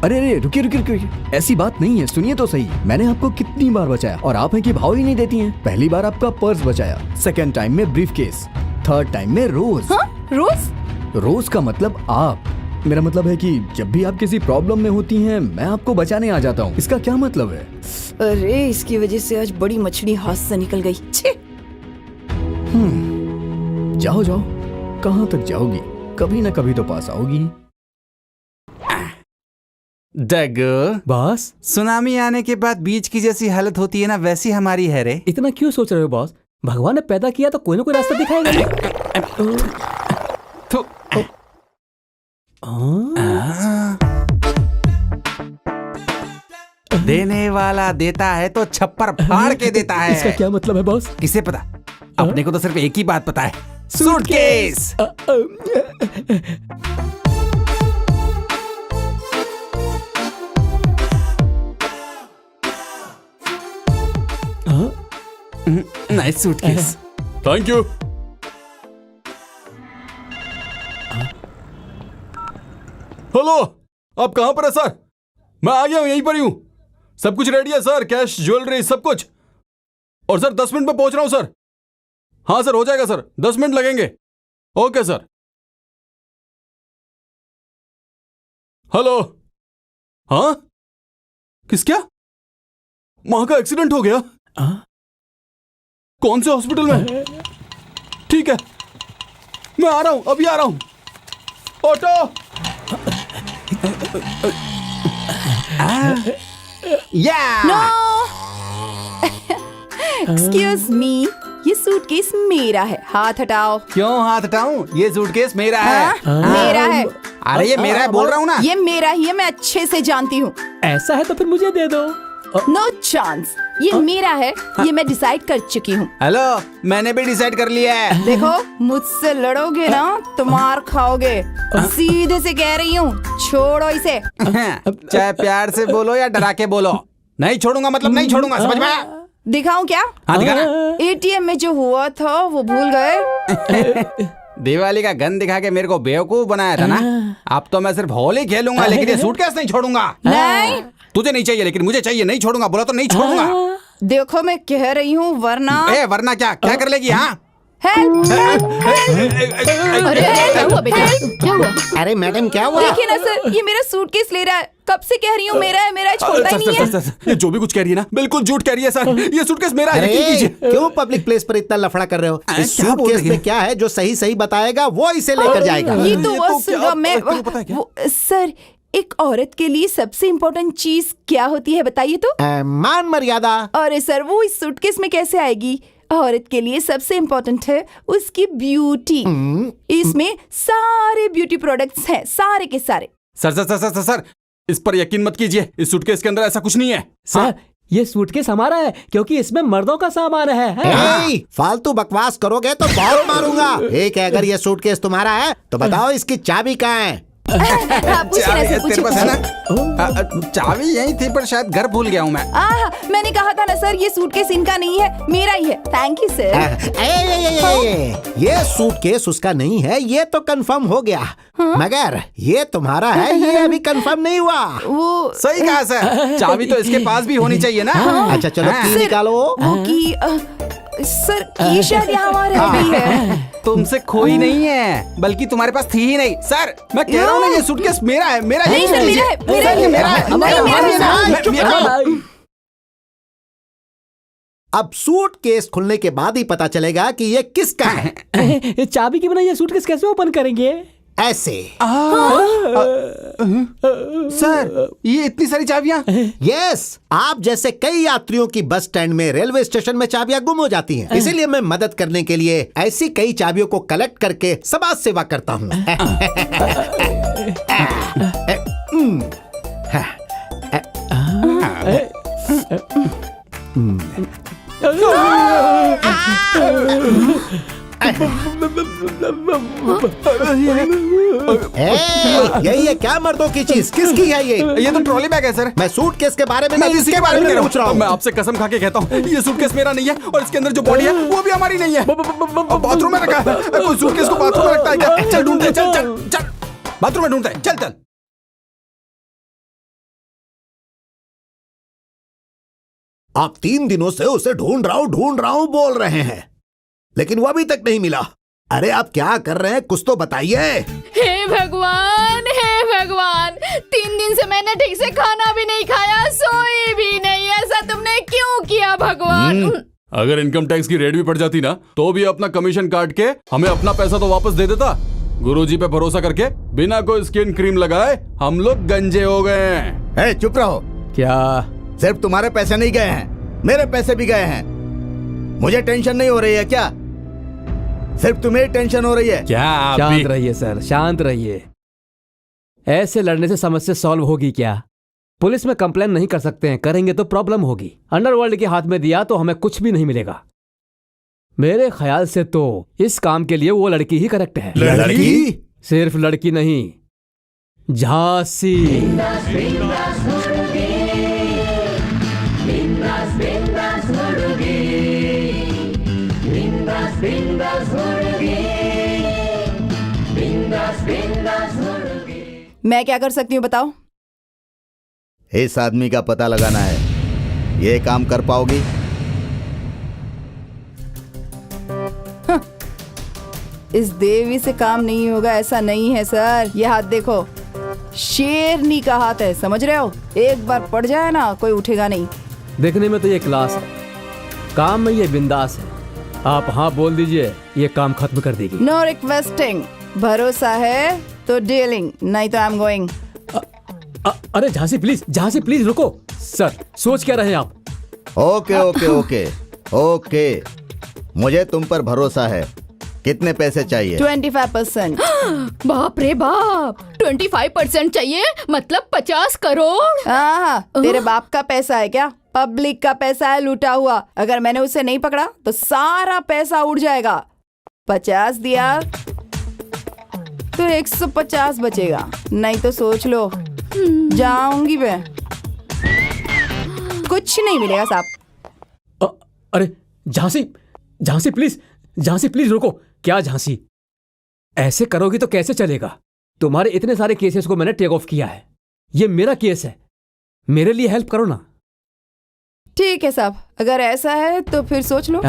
अरे अरे रुकिए रुकिए रुकिए, ऐसी बात नहीं है, सुनिए तो सही। मैंने आपको कितनी बार बचाया और आप हैं कि भाव ही नहीं देती हैं। पहली बार आपका पर्स बचाया, सेकंड टाइम में ब्रीफ केस, थर्ड टाइम में रोज। हाँ? रोज? रोज का मतलब आप। मेरा मतलब है कि जब भी आप किसी प्रॉब्लम में होती हैं मैं आपको बचाने आ जाता हूँ। इसका क्या मतलब है? अरे इसकी वजह से आज बड़ी मछली हाथ से निकल गई। छे! जाओ जाओ, कहाँ तक जाओगी? कभी ना कभी तो पास आओगी। डगो, बॉस, सुनामी आने के बाद बीच की जैसी हालत होती है ना, वैसी हमारी है रे। इतना क्यों सोच रहे हो बॉस? भगवान ने पैदा किया तो कोई ना कोई रास्ता दिखाएगा। तो देने वाला देता है तो छप्पर फाड़ के देता है। इसका क्या मतलब है बॉस? किसे पता? अपने को तो सिर्फ एक ही बात पता है, suitcase. Nice suitcase. Thank you. Hello, आप कहां पर है सर? मैं आ गया हूं, यहीं पर ही हूं। सब कुछ रेडी है सर, कैश, ज्वेलरी, सब कुछ। और सर 10 मिनट में पहुंच रहा हूं सर। हाँ सर, हो जाएगा सर, 10 मिनट लगेंगे। Okay sir. हेलो। हाँ, किस क्या? मां का एक्सीडेंट हो गया? कौन से हॉस्पिटल में? ठीक है, मैं आ रहा हूं, अभी आ रहा हूं। ऑटो। एक्सक्यूज मी, ये सूटकेस मेरा है, हाथ हटाओ। क्यों हाथ हटाऊं? ये सूटकेस मेरा है। मेरा है। अरे ये मेरा है, बोल रहा हूं ना। ये मेरा ही है, मैं अच्छे से जानती हूँ। ऐसा है तो फिर मुझे दे दो। नो चांस, ये मेरा है, ये मैं डिसाइड कर चुकी हूँ। हेलो, मैंने भी डिसाइड कर लिया है। देखो, मुझसे लड़ोगे ना तो मार खाओगे। सीधे से कह रही हूँ, छोड़ो इसे। चाहे प्यार से बोलो या डरा के बोलो, नहीं छोड़ूंगा मतलब नहीं छोड़ूंगा, समझ में आया? दिखाऊं क्या? हाँ दिखाना। एटीएम में जो हुआ था वो भूल गए? दिवाली का गन दिखा के मेरे को बेवकूफ बनाया था ना। अब तो मैं सिर्फ होली खेलूंगा, लेकिन ये सूटकेस नहीं छोड़ूंगा। नहीं, तुझे नहीं चाहिए लेकिन मुझे चाहिए, नहीं छोड़ूंगा, बोला तो नहीं छोड़ूंगा। देखो मैं कह रही हूँ, वरना वरना क्या क्या कर लेगी? हाँ, हेल्प। अरे क्या हुआ बेटा, क्या हुआ? अरे मैडम क्या हुआ? देखिए ना सर, ये मेरा सूटकेस ले रहा है। कब से कह रही हूँ मेरा है, छोड़ता ही नहीं है। ये जो भी कुछ कह रही है ना, बिल्कुल झूठ कह रही है सर। ये सूटकेस मेरा है, यकीन कीजिए। क्यों पब्लिक प्लेस पर इतना लफड़ा कर रहे हो? इस क्या बोल सूटकेस रही में है? क्या है जो सही सही बताएगा वो इसे लेकर जाएगा। ये तो ये वो तो सुनो, क्या- मैं तेरे को पता है क्या? वो सर, एक औरत के लिए सबसे इम्पोर्टेंट चीज क्या होती है बताइए तो? मान मर्यादा। अरे सर, वो इस सूटकेस में कैसे आएगी? औरत के लिए सबसे इम्पोर्टेंट है उसकी ब्यूटी। इसमें सारे ब्यूटी प्रोडक्ट्स हैं, सारे के सारे। सर, इस पर यकीन मत कीजिए, इस सूटकेस के अंदर ऐसा कुछ नहीं है। सर, ये सूटकेस हमारा है क्योंकि इसमें मर्दों का सामान है। ए, फालतू बकवास करोगे तो बहुत मारूंगा। ठीक है, अगर ये सूटकेस तुम्हारा है तो बताओ इसकी चाबी कहाँ है? हाँ, पूछिए ना सर, तेरे पास है ना? पूछिए। चाबी यही थी पर शायद घर भूल गया हूँ मैं। मैंने कहा था ना सर, ये सूटकेस इनका नहीं है, मेरा ही है। Thank you sir. ये सूटकेस उसका नहीं है, ये तो कंफर्म हो गया। मगर ये तुम्हारा है, ये अभी कंफर्म नहीं हुआ। वो सही कहा सर, चाबी तो इसके पास भी होनी चाहिए ना। अच्छा चलो की निकालो। वो की सर, ये शायद यहाँ हमारा भी है। तुमसे खोई नहीं है, बल्कि तुम्हारे पास थी ही नहीं। सर, मैं कह रहा हूँ ना, ये सूटकेस मेरा है, मेरा नहीं सर, मेरा है, मेरा है, मेरा है। नहीं, मेरा है। अब सूटकेस खुलने के बाद ही पता चलेगा कि ये किसका है। चाबी के बिना ये सूटकेस कैसे ओपन करेंगे? ऐसे। सर, ये इतनी सारी चाबियां? यस, आप जैसे कई यात्रियों की बस स्टैंड में, रेलवे स्टेशन में चाबियां गुम हो जाती हैं। इसीलिए मैं मदद करने के लिए ऐसी कई चाबियों को कलेक्ट करके समाज सेवा करता हूँ। यही है क्या मर्दों की चीज? किसकी है ये? तो ट्रॉली बैग है सर। मैं सूटकेस के बारे में मैं नहीं, इसके इसके बारे में पूछ रहा हूँ। मैं आपसे कसम खा के कहता हूँ, ये सूटकेस मेरा नहीं है और इसके अंदर जो बॉडी है वो भी हमारी नहीं है। बाथरूम में रखा है। कोई सूटकेस को बाथरूम में रखता है क्या? चल ढूंढते, चल बाथरूम में ढूंढते, चल। आप 3 दिनों से उसे ढूंढ रहा हूँ बोल रहे हैं, लेकिन वो अभी तक नहीं मिला। अरे आप क्या कर रहे हैं, कुछ तो बताइए। हे भगवान, हे भगवान, 3 दिन से मैंने ठीक से खाना भी नहीं खाया, सोई भी नहीं। ऐसा तुमने क्यों किया भगवान? अगर इनकम टैक्स की रेड भी पड़ जाती ना तो भी अपना कमीशन काट के हमें अपना पैसा तो वापस दे देता। गुरुजी पे भरोसा करके बिना कोई स्किन क्रीम लगाए हम लोग गंजे हो गए हैं। ए, चुप रहो। क्या? सिर्फ तुम्हारे पैसे नहीं गए हैं, मेरे पैसे भी गए हैं। मुझे टेंशन नहीं हो रही है क्या? सिर्फ तुम्हें टेंशन हो रही है क्या? आप शांत भी रहिए सर, शांत रहिए। ऐसे लड़ने से समस्या सॉल्व होगी क्या? पुलिस में कंप्लेन नहीं कर सकते हैं, करेंगे तो प्रॉब्लम होगी। अंडरवर्ल्ड के हाथ में दिया तो हमें कुछ भी नहीं मिलेगा। मेरे ख्याल से तो इस काम के लिए वो लड़की ही करेक्ट है। लड़की? सिर्फ लड़की नहीं, झांसी। मैं क्या कर सकती हूँ बताओ? इस आदमी का पता लगाना है। ये काम कर पाओगी? इस देवी से काम नहीं होगा ऐसा नहीं है सर। ये हाथ देखो, शेरनी का हाथ है, समझ रहे हो? एक बार पड़ जाए ना कोई उठेगा नहीं। देखने में तो ये क्लास है, काम में ये बिंदास है। आप हाँ बोल दीजिए, ये काम खत्म कर देगी। नो रिक्वेस्टिंग, भरोसा है तो डीलिंग, नहीं तो आई एम गोइंग। अरे झांसी प्लीज, झांसी प्लीज रुको। सर सोच क्या रहे आप? ओके ओके ओके ओके, मुझे तुम पर भरोसा है। कितने पैसे चाहिए? 25%। बाप रे बाप, 25% चाहिए, मतलब 50 करोड़। हाँ, तेरे बाप का पैसा है क्या? पब्लिक का पैसा है लूटा हुआ। अगर मैंने उसे नहीं पकड़ा तो सारा पैसा उड़ जाएगा। 50 दिया तो 150 बचेगा, नहीं तो सोच लो जाऊंगी मैं। कुछ नहीं मिलेगा साहब। अरे झांसी, झांसी प्लीज, झांसी प्लीज रुको। क्या झांसी, ऐसे करोगी तो कैसे चलेगा? तुम्हारे इतने सारे केसेस को मैंने टेक ऑफ किया है, ये मेरा केस है, मेरे लिए हेल्प करो ना। ठीक है साहब, अगर ऐसा है तो फिर सोच लो।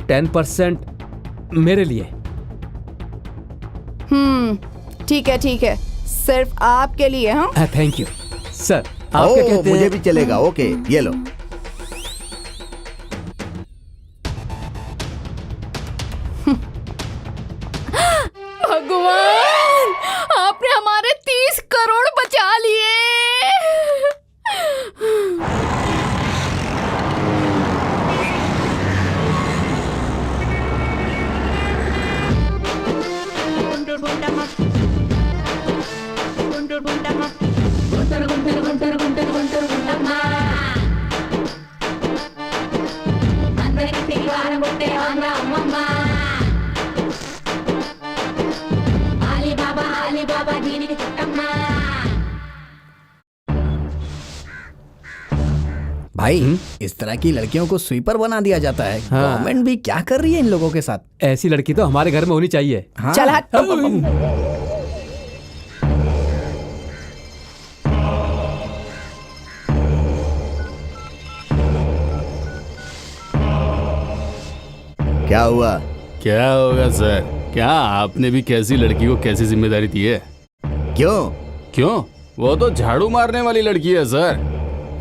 10% मेरे लिए। ठीक है, सिर्फ आपके लिए। हाँ थैंक यू सर। आप क्या कहते मुझे हैं? भी चलेगा। ओके, ये लो। भगवान, आपने हमारे 30 करोड़ बचा लिए। भाई इस तरह की लड़कियों को स्वीपर बना दिया जाता है। हाँ। गवर्नमेंट भी क्या कर रही है इन लोगों के साथ? ऐसी लड़की तो हमारे घर में होनी चाहिए। हाँ। चल हट। क्या हुआ? क्या होगा सर? क्या आपने भी कैसी लड़की को कैसी जिम्मेदारी दी है? क्यों? वो तो झाड़ू मारने वाली लड़की है सर।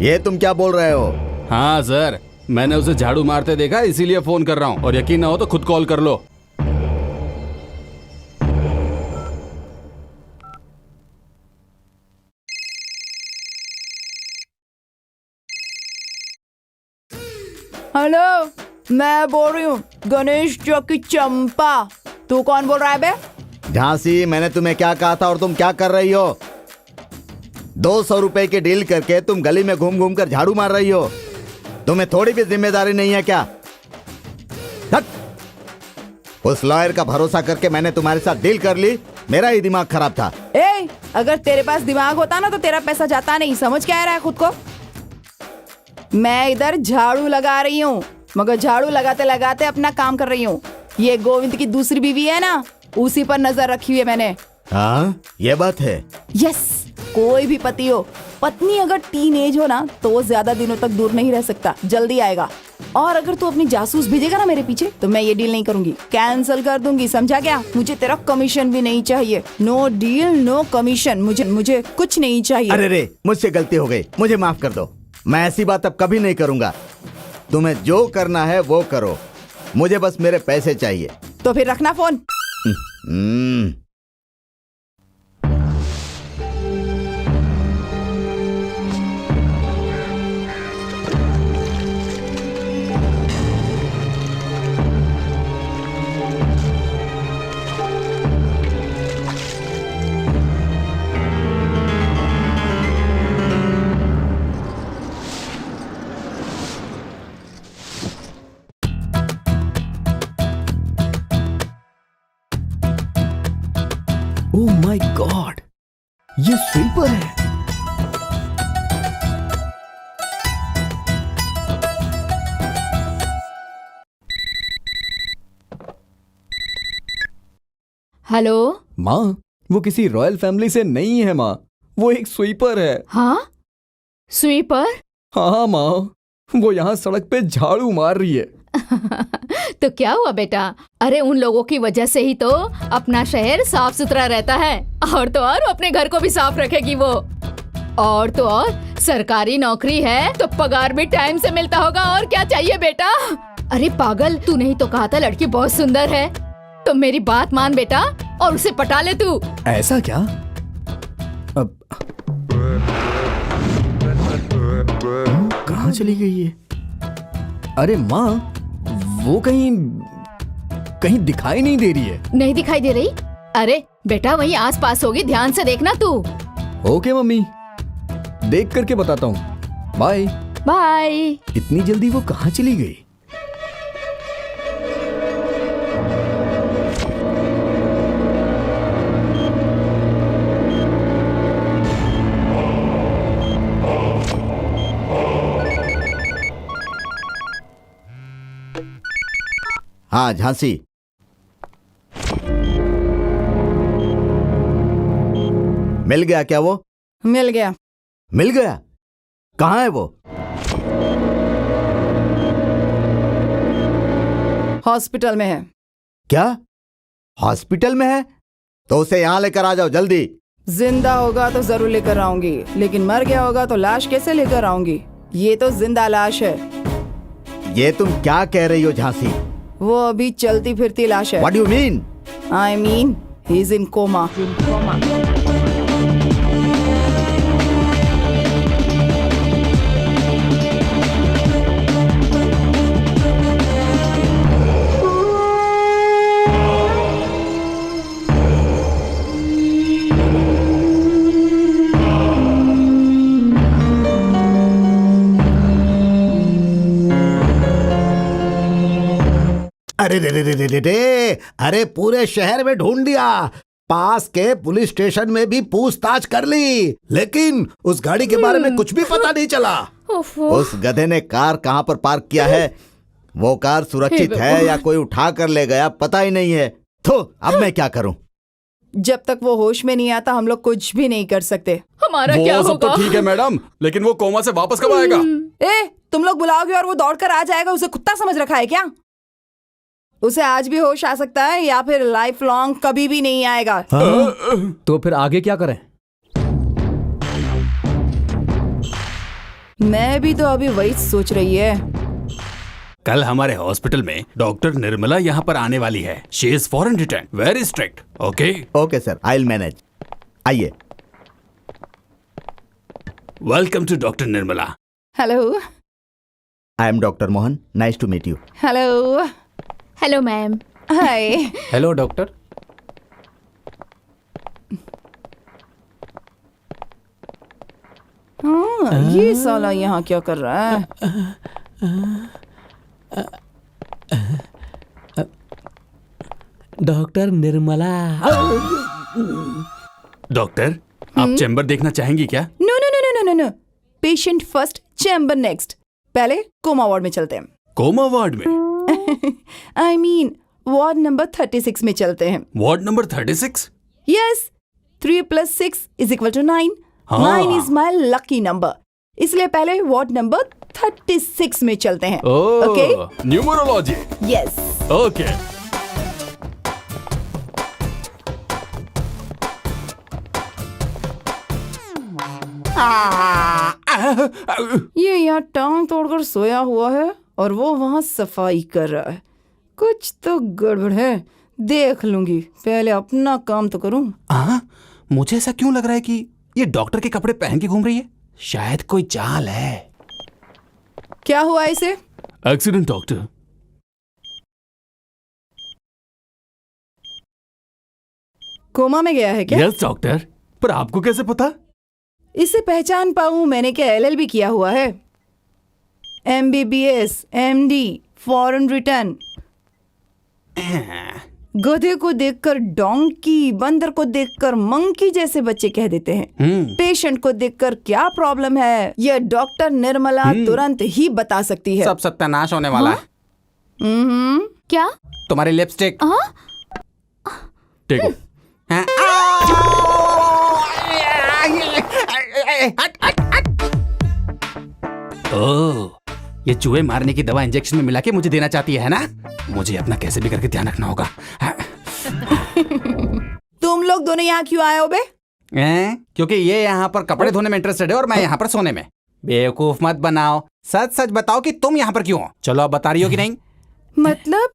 ये तुम क्या बोल रहे हो? हाँ सर, मैंने उसे झाड़ू मारते देखा, इसीलिए फोन कर रहा हूँ। और यकीन ना हो तो खुद कॉल कर लो। हेलो, मैं बोल रही हूँ गणेश चौकी चंपा। तू कौन बोल रहा है बे? झांसी, मैंने तुम्हें क्या कहा था और तुम क्या कर रही हो? 200 रुपए की डील करके तुम गली में घूम घूम कर झाड़ू मार रही हो। तुम्हें थोड़ी भी जिम्मेदारी नहीं है क्या? हट! उस लॉयर का भरोसा करके मैंने तुम्हारे साथ डील कर ली, मेरा ही दिमाग खराब था। ए, अगर तेरे पास दिमाग होता ना तो तेरा पैसा जाता नहीं। समझ क्या रहा है खुद को? मैं इधर झाड़ू लगा रही हूँ, मगर झाड़ू लगाते लगाते अपना काम कर रही हूँ। ये गोविंद की दूसरी बीवी है ना, उसी पर नजर रखी हुई है मैंने। हाँ, ये बात है। यस, कोई भी पति हो, पत्नी अगर टीनेज हो ना तो वो ज्यादा दिनों तक दूर नहीं रह सकता, जल्दी आएगा। और अगर तू अपनी जासूस भेजेगा ना मेरे पीछे तो मैं ये डील नहीं करूंगी, कैंसिल कर दूंगी, समझा क्या? मुझे तेरा कमीशन भी नहीं चाहिए। नो डील नो कमीशन, मुझे कुछ नहीं चाहिए। अरे रे, मुझसे गलती हो गई, मुझे माफ कर दो। मैं ऐसी बात अब कभी नहीं करूंगा। तुम्हें जो करना है वो करो, मुझे बस मेरे पैसे चाहिए। तो फिर रखना फोन। ओह माय गॉड, ये स्वीपर है। हेलो। माँ, वो किसी रॉयल फैमिली से नहीं है माँ, वो एक स्वीपर है। हाँ, स्वीपर? हाँ माँ, वो यहाँ सड़क पे झाड़ू मार रही है। तो क्या हुआ बेटा? अरे उन लोगों की वजह से ही तो अपना शहर साफ सुथरा रहता है, और तो और अपने घर को भी साफ रखेगी वो। और तो और सरकारी नौकरी है तो पगार भी टाइम से मिलता होगा, और क्या चाहिए बेटा? अरे पागल, तू नहीं तो कहा था लड़की बहुत सुंदर है, तो मेरी बात मान बेटा और उसे पटा ले तू। ऐसा क्या? अब कहाँ चली गई ये? अरे माँ, वो कहीं दिखाई नहीं दे रही है। नहीं दिखाई दे रही? अरे बेटा वहीं आसपास होगी, ध्यान से देखना तू। ओके मम्मी, देख करके बताता हूँ। बाय। बाय। इतनी जल्दी वो कहाँ चली गई? हाँ झांसी, मिल गया क्या वो? मिल गया। मिल गया? कहाँ है वो? हॉस्पिटल में है। क्या हॉस्पिटल में है? तो उसे यहाँ लेकर आ जाओ जल्दी। जिंदा होगा तो जरूर लेकर आऊंगी, लेकिन मर गया होगा तो लाश कैसे लेकर आऊंगी? ये तो जिंदा लाश है। ये तुम क्या कह रही हो झांसी? वो अभी चलती फिरती लाश है। What do you mean? I mean, he's in coma. अरे रे रे रे रे रे रे, अरे पूरे शहर में ढूंढ लिया, पास के पुलिस स्टेशन में भी पूछताछ कर ली, लेकिन उस गाड़ी के बारे में कुछ भी पता नहीं चला। उस गधे ने कार कहाँ पर पार्क किया है? वो कार सुरक्षित है या कोई उठा कर ले गया, पता ही नहीं है। तो अब मैं क्या करूं? जब तक वो होश में नहीं आता हम लोग कुछ भी नहीं कर सकते। हमारा क्या वो सब होगा? तो ठीक है मैडम, लेकिन वो कोमा से वापस कब आएगा? तुम लोग बुलाओगे और वो दौड़कर आ जाएगा? उसे कुत्ता समझ रखा है क्या? उसे आज भी होश आ सकता है या फिर लाइफ लॉन्ग कभी भी नहीं आएगा। तो फिर आगे क्या करें? मैं भी तो अभी वही सोच रही है। कल हमारे हॉस्पिटल में डॉक्टर निर्मला यहाँ पर आने वाली है। She is foreign return, very strict. Okay okay sir, I will manage. आइए। Welcome to doctor Nirmala. Hello. I am doctor Mohan, nice to meet you. Hello. Hello ma'am. Hi. Hello doctor. ये साला यहाँ क्या कर रहा है? डॉक्टर निर्मला। डॉक्टर, आप chamber देखना चाहेंगी क्या? No no no no no no, patient first, chamber next. पहले कोमा वार्ड में चलते हैं। कोमा वार्ड में? I mean, वार्ड नंबर 36 में चलते हैं। Ward number 36? यस, 3 + 6 = 9। हाँ। 9 इज माई लकी नंबर, इसलिए पहले वार्ड नंबर 36 में चलते हैं। Okay, numerology. यस। ओके। ये यहाँ टांग तोड़कर सोया हुआ है और वो वहाँ सफाई कर रहा है। कुछ तो गड़बड़ है, देख लूंगी, पहले अपना काम तो करूं। मुझे ऐसा क्यों लग रहा है कि ये डॉक्टर के कपड़े पहन के घूम रही है? शायद कोई चाल है। क्या हुआ इसे? Accident doctor. कोमा में गया है क्या? Yes doctor. पर आपको कैसे पता? इसे पहचान पाऊं, मैंने क्या LLB किया हुआ है? MBBS, MD, foreign return. गधे को देखकर डोंकी, बंदर को देखकर मंकी जैसे बच्चे कह देते हैं। पेशेंट को देखकर क्या प्रॉब्लम है, यह डॉक्टर निर्मला तुरंत ही बता सकती है। सब सत्यानाश होने वाला है। क्या? तुम्हारी लिपस्टिक। ठीक है। ओह, ये चूहे मारने की दवा इंजेक्शन में मिला के मुझे देना चाहती है ना? मुझे अपना कैसे भी करके ध्यान रखना होगा। तुम लोग दोनों यहाँ क्यों आए हो बे? क्योंकि ये यहाँ पर कपड़े धोने में इंटरेस्टेड है और मैं यहाँ पर सोने में। बेवकूफ मत बनाओ, सच सच बताओ कि तुम यहाँ पर क्यों हो। चलो अब बता रही हो कि नहीं? मतलब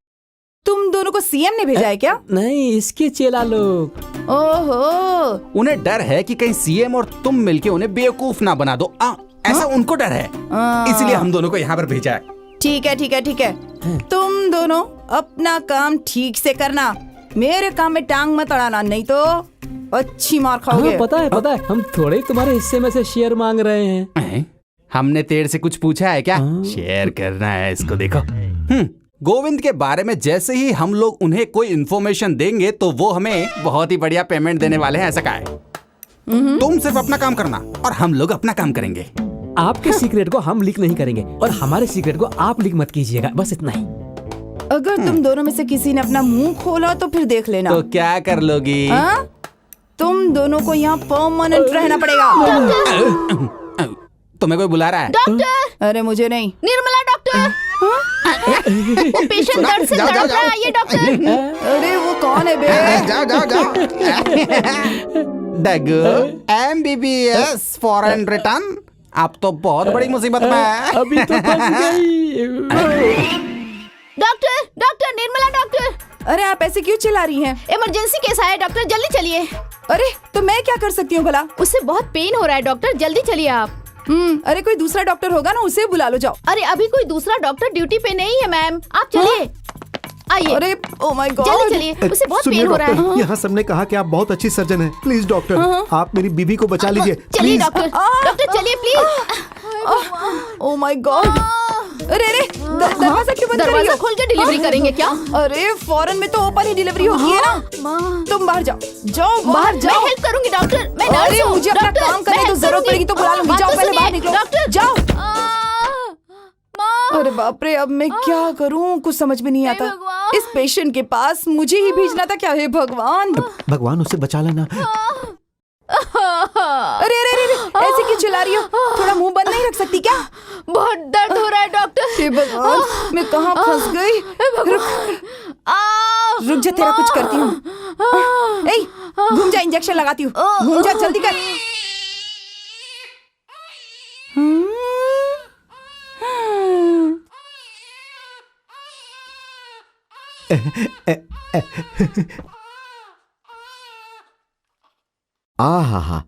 तुम दोनों को CM ने भेजा है क्या? नहीं, इसके चेला लोग। ओहो, उन्हें डर है कि कहीं CM और तुम मिलके उन्हें बेवकूफ ना बना दो। ऐसा उनको डर है, इसलिए हम दोनों को यहाँ पर भेजा है। ठीक है ठीक है ठीक है, तुम दोनों अपना काम ठीक से करना, मेरे काम में टांग मत अड़ाना, नहीं तो अच्छी मार खाओगे। हाँ, पता है, हम थोड़े ही तुम्हारे हिस्से में से शेयर मांग रहे हैं। हमने तेरे से कुछ पूछा है क्या? शेयर करना है, इसको देखो। गोविंद के बारे में जैसे ही हम लोग उन्हें कोई इन्फॉर्मेशन देंगे तो वो हमें बहुत ही बढ़िया पेमेंट देने वाले हैं, ऐसा कहा है। तुम सिर्फ अपना काम करना और हम लोग अपना काम करेंगे। आपके सीक्रेट को हम लीक नहीं करेंगे और हमारे सीक्रेट को आप लीक मत कीजिएगा, बस इतना ही। अगर तुम दोनों में से किसी ने अपना मुंह खोला तो फिर देख लेना। तो क्या कर लोगी? तुम दोनों को यहाँ परमानेंट रहना पड़ेगा। तुम्हें कोई बुला रहा है? डॉक्टर! अरे मुझे नहीं, निर्मला डॉक्टर। वो पेशेंट दर्द से लड़ रहा है, ये डॉक्टर। अरे वो कौन है बे? जाओ। डगू, MBBS फॉरेन रिटर्न, आप तो बहुत बड़ी मुसीबत में है। अभी तो फंस गई। Doctor, Nirmala doctor. अरे आप ऐसे क्यों चिल्ला रही हैं? इमरजेंसी केस आया डॉक्टर, जल्दी चलिए। अरे तो मैं क्या कर सकती हूँ भला? उससे बहुत पेन हो रहा है डॉक्टर, जल्दी चलिए आप। अरे कोई दूसरा डॉक्टर होगा ना, उसे बुला लो, जाओ। अरे अभी कोई दूसरा डॉक्टर ड्यूटी पे नहीं है मैम, आप चलिए। आइए। अरे ओ माय गॉड, जल्दी चलिए, उसे बहुत सुनिए पेन हो रहा है। डॉक्टर, यहाँ सबने कहा कि आप बहुत अच्छी सर्जन हैं। प्लीज डॉक्टर, आप मेरी बीबी को बचा लीजिए। चलिए प्लीज। डॉक्टर चलिए प्लीज। Oh my God. अरे दरवाजा क्यों बंद कर रही दरवाजा हो? खोल के डिलीवरी करेंगे क्या? अरे फॉरेन में तो ओपन ही डिलीवरी होती है ना। तुम बाहर जाओ, बाहर मैं जाओ। हेल्प करूंगी डॉक्टर, मैं नर्स अरे हूँ। मुझे अपना डॉक्टर, काम करने मैं तो हेल्प जरूरत करूंगी। पड़ेगी तो बुला लूंगी, बात जाओ तो पहले बाहर सुनिए, निकलो, डॉक्टर जाओ। माँ। अरे बाप रे, अब मैं क्या करूं, कुछ समझ में नहीं आता। भगवान। इस पेशेंट के पास मुझे ही भेजना था क्या? हे भगवान। भगवान उसे बचा लेना। अरे अरे अरे, ऐसे क्यों चिल्ला रही हो? थोड़ा मुंह बंद नहीं रख सकती क्या? बहुत दर्द हो रहा है डॉक्टर। हे भगवान, मैं कहाँ फंस गई? रुक जा, तेरा कुछ करती हूँ। ए, घूम जा, इंजेक्शन लगाती हूँ। घूम जा, जल्दी कर। आहा,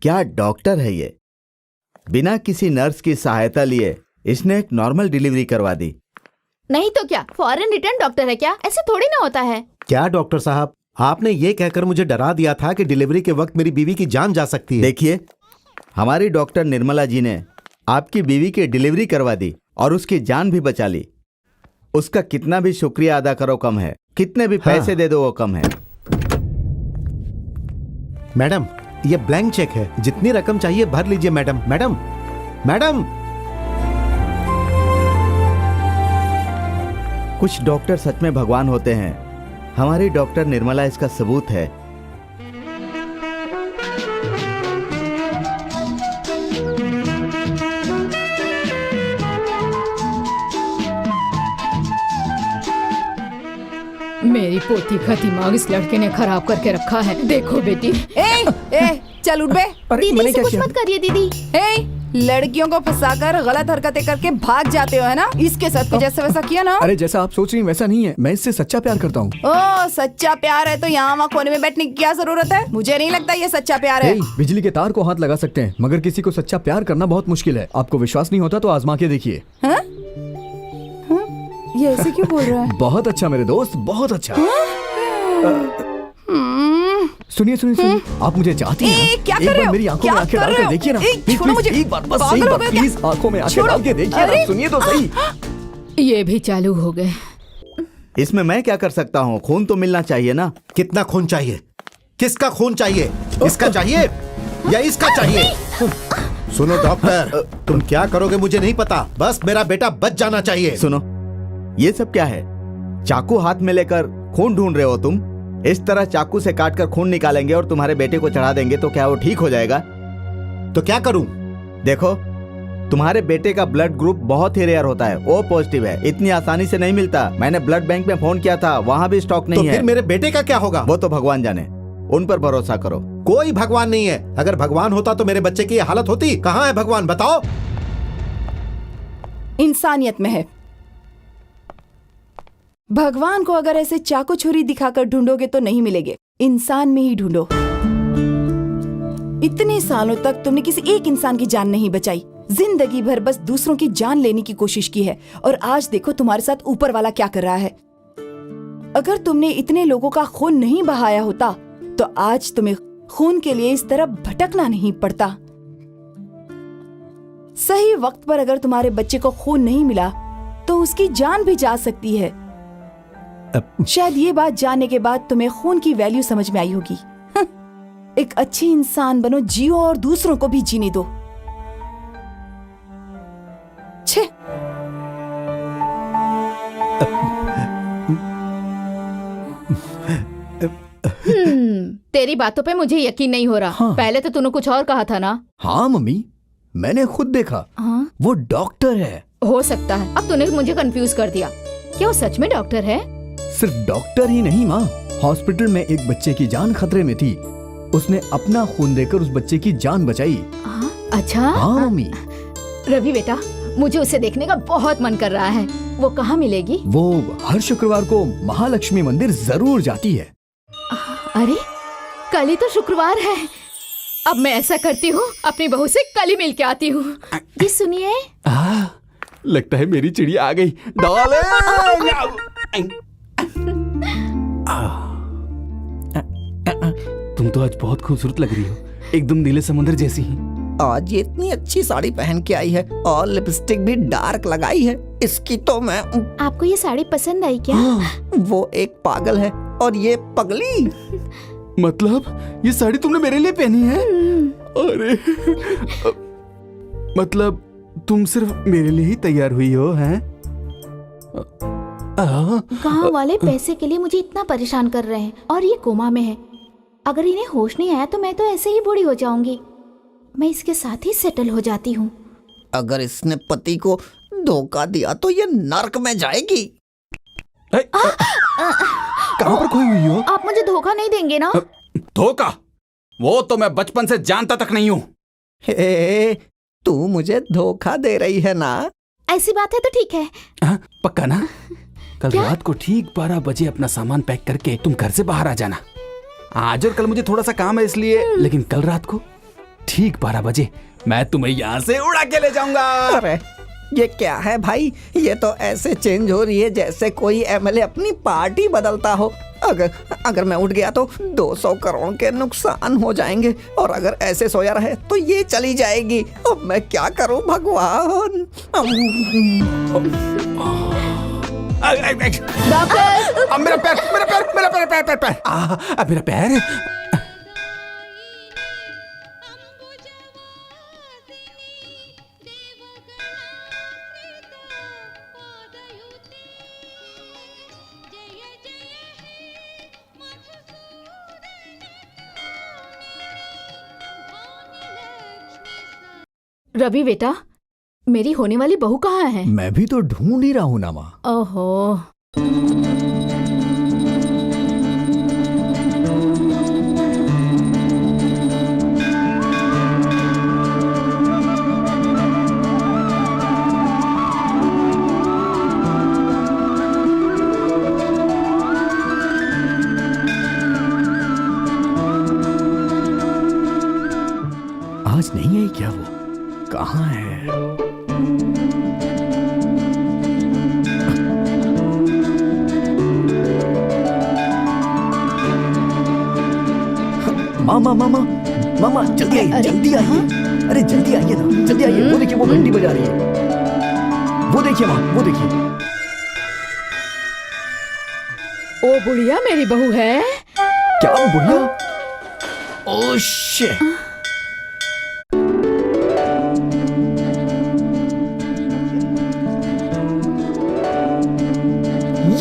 क्या डॉक्टर है ये। बिना किसी नर्स की सहायता लिए इसने एक नॉर्मल डिलीवरी करवा दी। नहीं तो क्या, फॉरेन रिटर्न डॉक्टर है क्या? ऐसे थोड़ी ना होता है। क्या डॉक्टर साहब, आपने ये कहकर मुझे डरा दिया था कि डिलीवरी के वक्त मेरी बीवी की जान जा सकती है। देखिए, हमारी डॉक्टर निर्मला जी ने आपकी बीवी की डिलीवरी करवा दी और उसकी जान भी बचा ली। उसका कितना भी शुक्रिया अदा करो कम है, कितने भी पैसे दे दो वो कम है। मैडम, ये ब्लैंक चेक है, जितनी रकम चाहिए भर लीजिए। Madam madam madam. कुछ डॉक्टर सच में भगवान होते हैं। हमारी डॉक्टर निर्मला इसका सबूत है। मेरी पोती का दिमाग इस लड़के ने खराब करके रखा है। देखो बेटी। ए, चल उठ बे। दीदी से कुछ मत करिए दीदी। लड़कियों को फंसाकर गलत हरकतें करके भाग जाते हो है ना? इसके साथ भी जैसा वैसा किया ना? अरे जैसा आप सोच रही हैं वैसा नहीं है, मैं इससे सच्चा प्यार करता हूँ। ओ सच्चा प्यार है तो यहाँ वहाँ कोने में बैठने की क्या जरूरत है? मुझे नहीं लगता ये सच्चा प्यार है। बिजली के तार को हाथ लगा सकते हैं मगर किसी को सच्चा प्यार करना बहुत मुश्किल है। आपको विश्वास नहीं होता तो आजमा के देखिए। ये ऐसे क्यों बोल रहा है? बहुत अच्छा मेरे दोस्त, बहुत अच्छा। सुनिए सुनिए सुनिए, आप मुझे चाहती हैं? क्या एक कर रहे बार हो? मेरी आंखों क्या में आंखें कर डाल रहे के हो? देखिए ना। प्लीज, छोड़ो प्लीज, मुझे। एक बार बस पागल एक हो बार गए क्या? प्लीज आंखों में आंखें छोड़ो। डाल के देखिए ना। सुनिए तो सही। ये भी चालू हो गए। इसमें मैं क्या कर सकता हूँ? खून तो मिलना चाहिए ना। कितना खून चाहिए? किसका खून चाहिए? इसका चाहिए या इसका चाहिए? सुनो डॉक्टर, तुम क्या करोगे मुझे नहीं पता, बस मेरा बेटा बच जाना चाहिए। सुनो, ये सब क्या है? चाकू हाथ में लेकर खून ढूंढ रहे हो तुम? इस तरह चाकू से काटकर खून निकालेंगे और तुम्हारे बेटे को चढ़ा देंगे तो क्या वो ठीक हो जाएगा? तो क्या करूं? देखो, तुम्हारे बेटे का ब्लड ग्रुप बहुत ही रेयर होता है, ओ पॉजिटिव है, इतनी आसानी से नहीं मिलता। मैंने ब्लड बैंक में फोन किया था, वहाँ भी स्टॉक नहीं तो है। फिर मेरे बेटे का क्या होगा? वो तो भगवान जाने, उन पर भरोसा करो। कोई भगवान नहीं है। अगर भगवान होता तो मेरे बच्चे की ये हालत होती? कहाँ है भगवान, बताओ। इंसानियत में है। भगवान को अगर ऐसे चाकू छुरी दिखाकर ढूंढोगे तो नहीं मिलेंगे, इंसान में ही ढूंढो। इतने सालों तक तुमने किसी एक इंसान की जान नहीं बचाई, जिंदगी भर बस दूसरों की जान लेने की कोशिश की है, और आज देखो तुम्हारे साथ ऊपर वाला क्या कर रहा है। अगर तुमने इतने लोगों का खून नहीं बहाया होता तो आज तुम्हें खून के लिए इस तरह भटकना नहीं पड़ता। सही वक्त पर अगर तुम्हारे बच्चे को खून नहीं मिला तो उसकी जान भी जा सकती है। शायद ये बात जानने के बाद तुम्हें खून की वैल्यू समझ में आई होगी। एक अच्छी इंसान बनो, जियो और दूसरों को भी जीने दो। छे। तेरी बातों पे मुझे यकीन नहीं हो रहा। हाँ। पहले तो तूने कुछ और कहा था ना। हाँ मम्मी, मैंने खुद देखा। हाँ? वो डॉक्टर है। हो सकता है, अब तूने मुझे कंफ्यूज कर दिया। क्या वो सच में डॉक्टर है? सिर्फ डॉक्टर ही नहीं माँ, हॉस्पिटल में एक बच्चे की जान खतरे में थी, उसने अपना खून देकर उस बच्चे की जान बचाई। अच्छा। हाँ मम्मी। रवि बेटा, मुझे उसे देखने का बहुत मन कर रहा है। वो कहाँ मिलेगी? वो हर शुक्रवार को महालक्ष्मी मंदिर जरूर जाती है। अरे कल ही तो शुक्रवार है। अब मैं ऐसा करती हूँ, अपनी बहू से कल ही मिल के आती हूँ। जी सुनिए। लगता है मेरी चिड़िया आ गई। डाले तुम तो आज बहुत खूबसूरत लग रही हो, एकदम नीले समुद्र जैसी ही। आज ये इतनी अच्छी साड़ी पहन के आई है और लिपस्टिक भी डार्क लगाई है। इसकी तो मैं। आपको ये साड़ी पसंद आई क्या? वो एक पागल है और ये पगली। मतलब ये साड़ी तुमने मेरे लिए पहनी है? अरे मतलब तुम सिर्फ मेरे लिए ही तैयार हुई हो, हैं? गांव वाले पैसे के लिए मुझे इतना परेशान कर रहे हैं और ये कोमा में है। अगर इन्हें होश नहीं आया तो मैं तो ऐसे ही बूढ़ी हो जाऊंगी। मैं इसके साथ ही सेटल हो जाती हूँ। अगर इसने पति को धोखा दिया तो ये नर्क में जाएगी। कहाँ पर खोई हुई हो? आप मुझे धोखा नहीं देंगे ना? धोखा? वो तो मैं बचपन से जानता तक नहीं हूँ। तू मुझे धोखा दे रही है ना? ऐसी बात है तो ठीक है। पक्का ना? कल रात को ठीक 12 बजे अपना सामान पैक करके तुम घर से बाहर आ जाना। आज और कल मुझे थोड़ा सा काम है इसलिए, लेकिन कल रात को ठीक 12 बजे मैं तुम्हें यहाँ से उड़ा के ले जाऊंगा। अरे ये क्या है भाई, ये तो ऐसे चेंज हो रही है जैसे कोई एमएलए अपनी पार्टी बदलता हो। अगर मैं उठ गया तो 200 करोड़ के नुकसान हो जाएंगे, और अगर ऐसे सोया रहे तो ये चली जाएगी। अब मैं क्या करूं भगवान? डॉक्टर! अब मेरा पैर, मेरा पैर, मेरा पैर, पैर, पैर, पैर। अब मेरा पैर। रवि बेटा, मेरी होने वाली बहू कहाँ है? मैं भी तो ढूंढ ही रहा हूँ ना माँ। ओहो। आज नहीं आई क्या? वो कहाँ है? मामा मामा मामा जल्दी आइए, जल्दी आइए। अरे जल्दी आइए ना, जल्दी आइए। वो देखिए, वो घंटी बजा रही है। वो देखिए माँ, वो देखिए। ओ बुढ़िया मेरी बहू है। क्या बुढ़िया? Oh shit.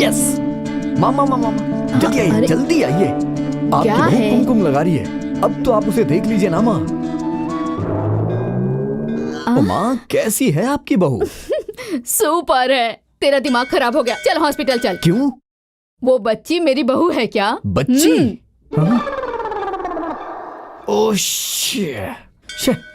यस मामा मामा मामा जल्दी आइए, अरे। जल्दी आइए। आपकी क्या बहू है? कुमकुम लगा रही है। अब तो आप उसे देख लीजिए ना माँ। माँ कैसी है आपकी बहू? सुपर है। तेरा दिमाग खराब हो गया, चल हॉस्पिटल चल। क्यों? वो बच्ची मेरी बहू है क्या? बच्ची? हाँ? Oh shit.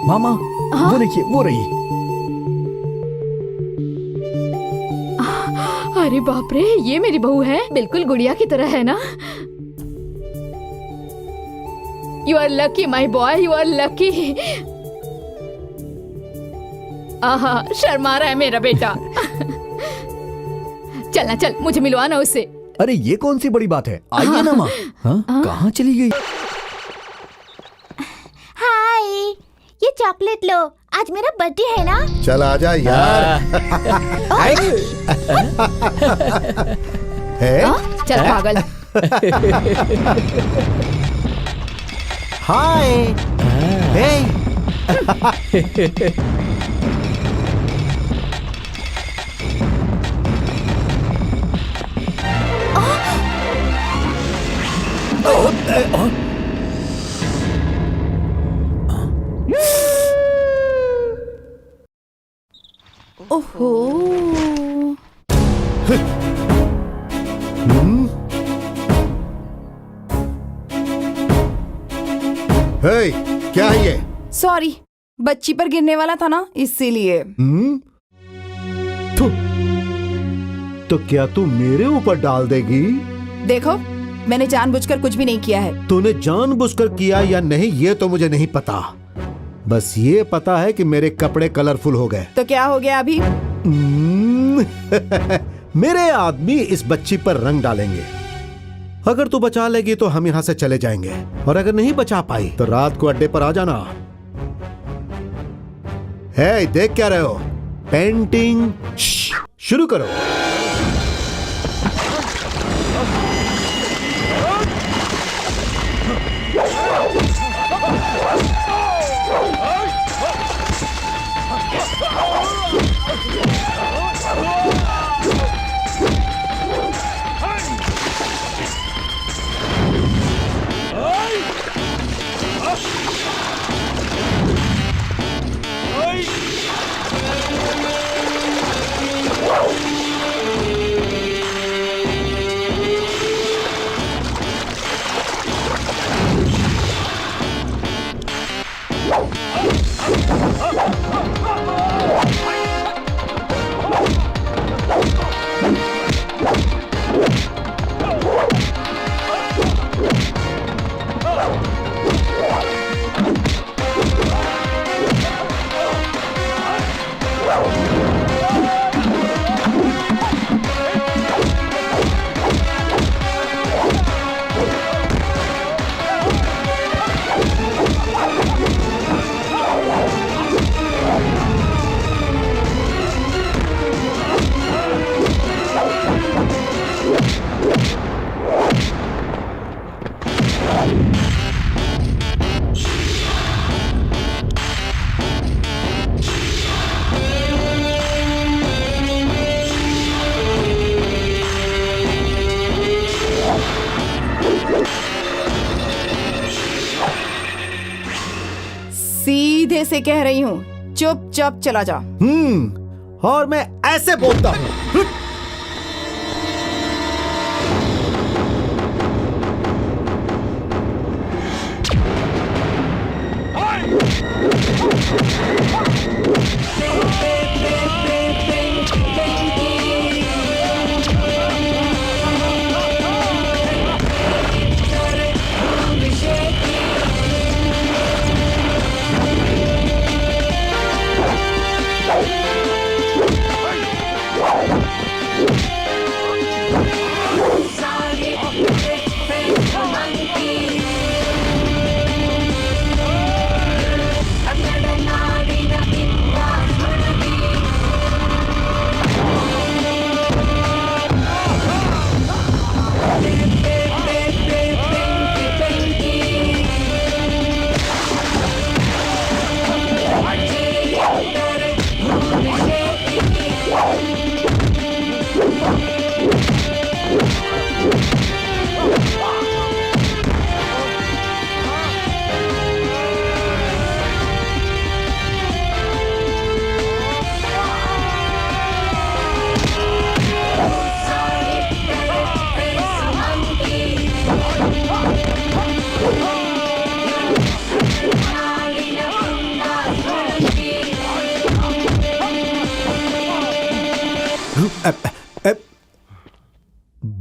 मामा वो देखिए, वो रही। अरे बाप रे, ये मेरी बहू है, बिल्कुल गुड़िया की तरह है ना। You are lucky my boy, you are lucky. आहा, शर्मा रहा है मेरा बेटा। चलना चल, मुझे मिलवा ना उससे। अरे ये कौन सी बड़ी बात है? आइए ना माँ। हाँ? कहाँ चली गई? हाय, ये चॉकलेट लो, आज मेरा बर्थडे है ना। चल आजा यार। है? चल पागल। हाय। हे। ओहो। हे, क्या है ये? सॉरी, बच्ची पर गिरने वाला था ना, इसीलिए। थू। तो क्या तू मेरे ऊपर डाल देगी? देखो, मैंने जानबूझकर कुछ भी नहीं किया है। तूने जानबूझकर किया या नहीं ये तो मुझे नहीं पता, बस ये पता है कि मेरे कपड़े कलरफुल हो गए। तो क्या हो गया अभी? मेरे आदमी इस बच्ची पर रंग डालेंगे। अगर तू बचा लेगी तो हम यहाँ से चले जाएंगे, और अगर नहीं बचा पाई तो रात को अड्डे पर आ जाना। है, देख क्या रहे हो? पेंटिंग शुरू करो। सीधे से कह रही हूँ, चुपचाप चला जा। और मैं ऐसे बोलता हूँ।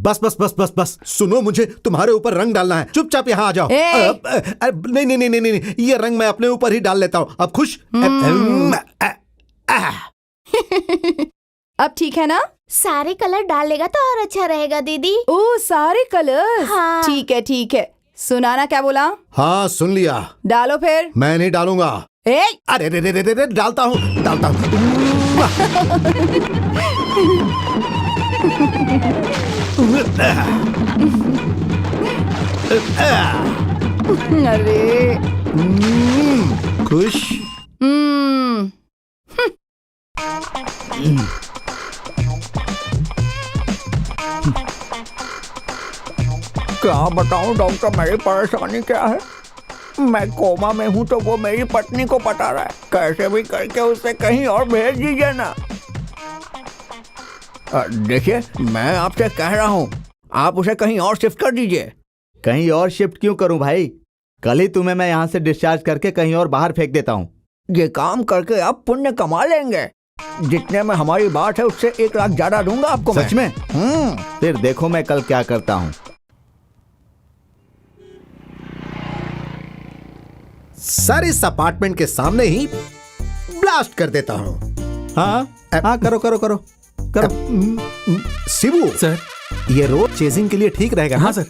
बस बस बस बस बस, सुनो, मुझे तुम्हारे ऊपर रंग डालना है, चुपचाप यहाँ आ जाओ। नहीं नहीं नहीं नहीं नहीं, ये रंग मैं अपने ऊपर ही डाल लेता हूँ। अब खुश? अब ठीक है ना? सारे कलर डालेगा तो और अच्छा रहेगा दीदी। ओ सारे कलर। हाँ। ठीक है ठीक है। सुनाना क्या बोला? हाँ सुन लिया। डालो फिर। मैं नहीं डालूंगा। अरे रे रे रे रे, डालता हूँ डालता हूँ। अरे खुश? क्या बताऊं डॉक्टर, मेरी परेशानी क्या है? मैं कोमा में हूँ तो वो मेरी पत्नी को पता रहा है। कैसे भी करके उसे कहीं और भेज दीजिए ना। देखिए, मैं आपसे कह रहा हूँ, आप उसे कहीं और शिफ्ट कर दीजिए। कहीं और शिफ्ट क्यों करूं भाई? कल ही तुम्हें मैं यहाँ से डिस्चार्ज करके कहीं और बाहर फेंक देता हूँ। ये काम करके आप पुण्य कमा लेंगे। जितने में हमारी बात है उससे 1 लाख ज्यादा दूंगा आपको। सच में? फिर देखो मैं कल क्या करता हूँ। सर इस अपार्टमेंट के सामने ही ब्लास्ट कर देता हूँ। हाँ हाँ, करो करो करो करो। शिवू सर, ये रोड चेजिंग के लिए ठीक रहेगा? हाँ सर।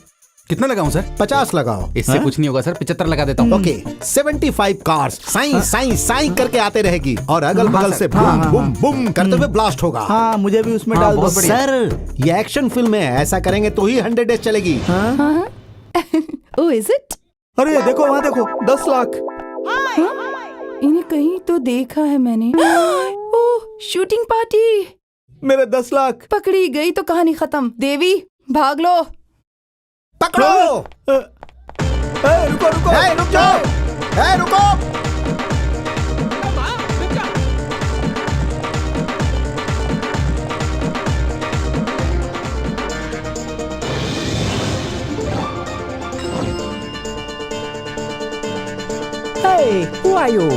कितना लगाऊं सर? 50 लगाओ। इससे कुछ नहीं होगा सर, 75 लगा देता हूँ। ओके, 75 कार्स साई साई साई करके आते रहेगी और अगल बगल से बूम बूम बूम करते हुए ब्लास्ट होगा। हाँ, मुझे भी उसमें डाल दो। सर ये एक्शन फिल्म है, ऐसा करेंगे तो ही 100 डेज चलेगी। Oh is it? अरे देखो वहाँ देखो, 10 लाख। इन्हें कहीं तो देखा है मैंने। ओह शूटिंग पार्टी। मेरे 10 लाख। पकड़ी गई तो कहानी खत्म। देवी भाग लो। पकड़ो। रुको रुको, रुक जाओ, रुको। Hey, who are you?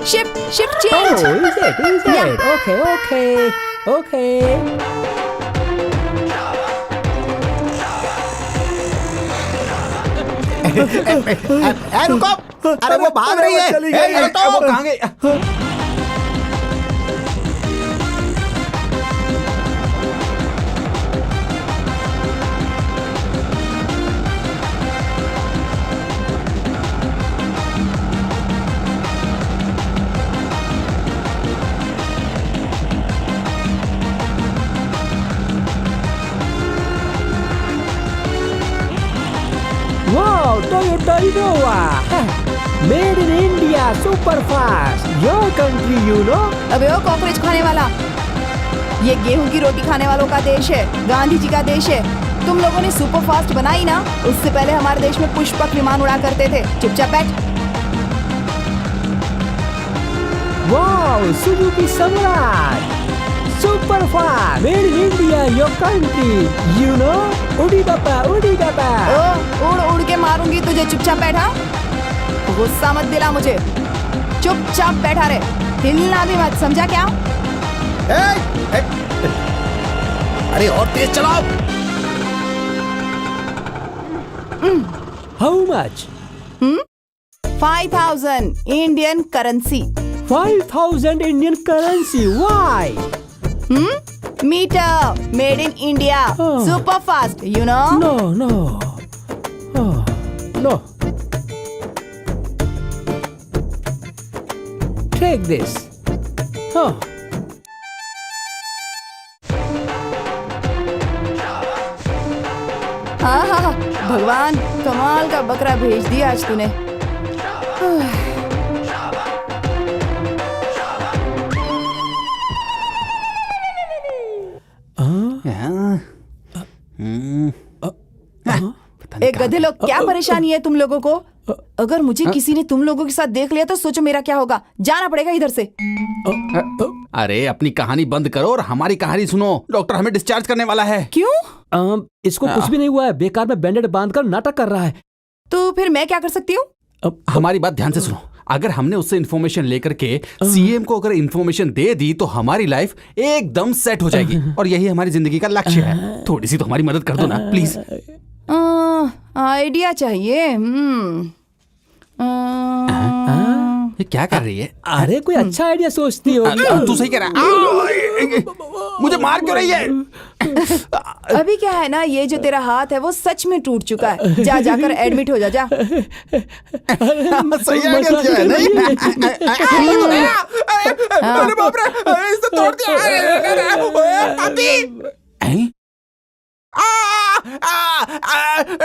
Shift Oh, change. is it? Okay, okay, okay. रुको, अरे वो भाग रही है। चली गई। ये तो वो कहाँ गई? Wow, Toyota Innova. Made in India, super fast. Your country, you know. अबे ओ कॉकरोच खाने वाला, ये गेहूं की रोटी खाने वालों का देश है, गांधी जी का देश है। तुम लोगों ने सुपर फास्ट बनाई ना, उससे पहले हमारे देश में पुष्पक विमान उड़ा करते थे। चुपचाप बैठ। Wow, Suzuki Samurai. Super fast. Made in India, your country. You know. Udi baba, udi baba. ओ उड़ उड़ के मारूंगी तुझे। चुपचाप बैठा, गुस्सा मत दिला मुझे। चुपचाप बैठा रहे, हिलना भी मत, समझा क्या? अरे और तेज चलाओ। How much? 5000 Indian currency. 5,000 Indian currency. Why? Meter made in India, Oh. Super fast, you know. No, no. Oh, no. Take this. Oh. हाँ हाँ हाँ, भगवान कमाल का बकरा भेज दिया आज तूने। एक गधे लोग, क्या परेशानी है तुम लोगों को? अगर मुझे किसी ने तुम लोगों के साथ देख लिया तो सोचो मेरा क्या होगा। जाना पड़ेगा इधर से। अरे अपनी कहानी बंद करो और हमारी कहानी सुनो। डॉक्टर हमें डिस्चार्ज करने वाला है। क्यों? इसको कुछ भी नहीं हुआ है, बेकार में बैंडेड बांधकर नाटक कर रहा है। तो फिर मैं क्या कर सकती हूँ? हमारी बात ध्यान से सुनो। अगर हमने उससे इन्फॉर्मेशन लेकर के सीएम को अगर इन्फॉर्मेशन दे दी तो हमारी लाइफ एकदम सेट हो जाएगी और यही हमारी जिंदगी का लक्ष्य है। थोड़ी सी तो हमारी मदद कर दो ना प्लीज। आइडिया चाहिए। ये क्या कर रही है? अरे कोई अच्छा आइडिया सोचती हो। तू सही कह रहा है। मुझे मार क्यों रही है? अभी क्या है ना, ये जो तेरा हाथ है वो सच में टूट चुका है। जा जाकर एडमिट हो जा। जा। सही आइडिया दिया है नहीं? अरे बाप रे, इसने तोड़ दिया। पापी।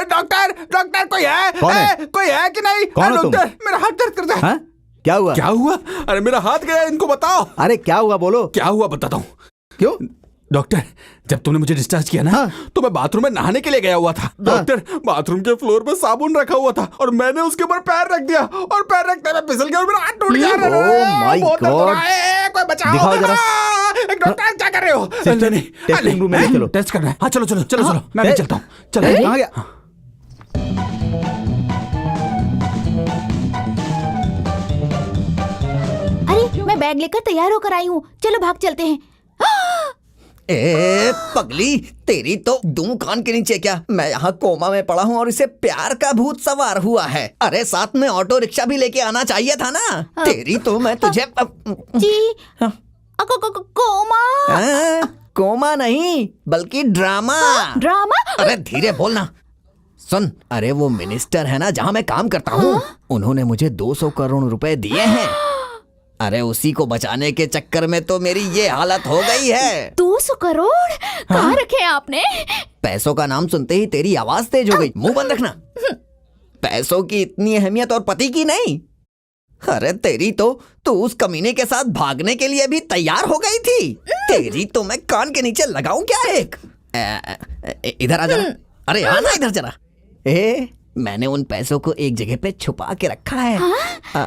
डॉक्टर डॉक्टर कोई है? कौन है? कोई है कि नहीं? कौन हो तुम? डॉक्टर मेरा हाथ दर्द करता है। हाँ? क्या हुआ? क्या हुआ? अरे मेरा हाथ गया, इनको बताओ। अरे क्या हुआ बोलो। क्या हुआ बताता हूँ। क्यों? डॉक्टर जब तूने मुझे डिस्चार्ज किया ना तो मैं बाथरूम में नहाने के लिए गया हुआ था। डॉक्टर बाथरूम के फ्लोर पर साबुन रखा हुआ था और मैंने उसके ऊपर पैर रख दिया और पैर रखते में फिसल गया और मेरा हाथ टूट गया। ओह माय गॉड, कोई बचाओ। दिखाओ जरा। डॉक्टर क्या कर रहे हो? टेस्टिंग रूम में चलो। टेस्ट करना है। हाँ चलो चलो चलो चलो, मैं भी चलता हूँ। चलो कहाँ गया? अरे मैं बैग लेकर तैयार होकर आई हूँ, चलो भाग चलते हैं। ए पगली, तेरी तो दूं कान के नीचे क्या? मैं यहाँ कोमा में पड़ा हूँ और इसे प्यार का भूत सवार हुआ है। अरे साथ में ऑटो रिक्शा भी लेके आना चाहिए था ना। तेरी तो मैं तुझे जी कोमा। कोमा नहीं बल्कि ड्रामा। ड्रामा? अरे धीरे बोलना। सुन, अरे वो मिनिस्टर है ना जहाँ मैं काम करता हूँ, उन्होंने मुझे 200 करोड़ रुपए दिए हैं। अरे उसी को बचाने के चक्कर में तो मेरी ये हालत हो गई है। 200 करोड़ कहाँ रखे आपने? पैसों का नाम सुनते ही तेरी आवाज तेज हो गई। मुंह बंद रखना। पैसों की इतनी अहमियत और पति की नहीं। अरे तेरी तो तू उस कमीने के साथ भागने के लिए भी तैयार हो गई थी। तेरी तो मैं कान के नीचे लगाऊं क्या एक? इधर आ जरा। अरे आना इधर जरा। मैंने उन पैसों को एक जगह पे छुपा के रखा है।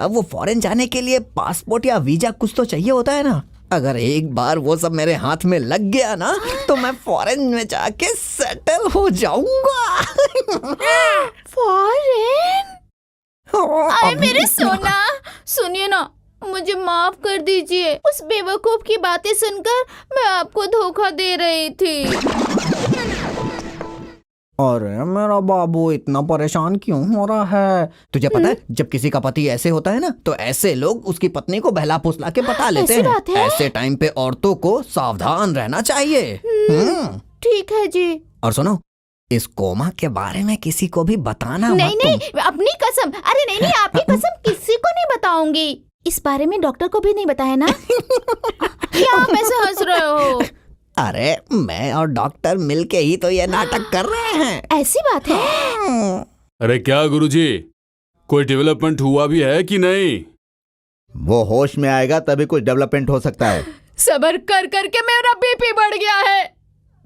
वो फॉरेन जाने के लिए पासपोर्ट या वीजा कुछ तो चाहिए होता है ना। अगर एक बार वो सब मेरे हाथ में लग गया ना तो मैं फॉरेन में जाके सेटल हो जाऊंगा। फॉरेन? अरे मेरे सोना, सुनिए ना, मुझे माफ कर दीजिए। उस बेवकूफ की बातें सुनकर मैं आपको धोखा दे रही थी। अरे मेरा बाबू इतना परेशान क्यों हो रहा है? तुझे पता है जब किसी का पति ऐसे होता है ना तो ऐसे लोग उसकी पत्नी को बहला फुसला के बता लेते ऐसी हैं। बात है? ऐसे टाइम पे औरतों को सावधान रहना चाहिए। ठीक है जी। और सुनो, इस कोमा के बारे में किसी को भी बताना मत। नहीं नहीं, अपनी कसम। अरे नहीं नहीं, आपकी कसम किसी को नहीं बताऊंगी। इस बारे में डॉक्टर को भी नहीं बताया ना? क्या आप ऐसे हंस रहे हो? अरे मैं और डॉक्टर मिलके ही तो ये नाटक कर रहे हैं। ऐसी बात है? अरे क्या गुरुजी, कोई डेवलपमेंट हुआ भी है कि नहीं? वो होश में आएगा तभी कुछ डेवलपमेंट हो सकता है। सबर कर करके मेरा बीपी बढ़ गया है।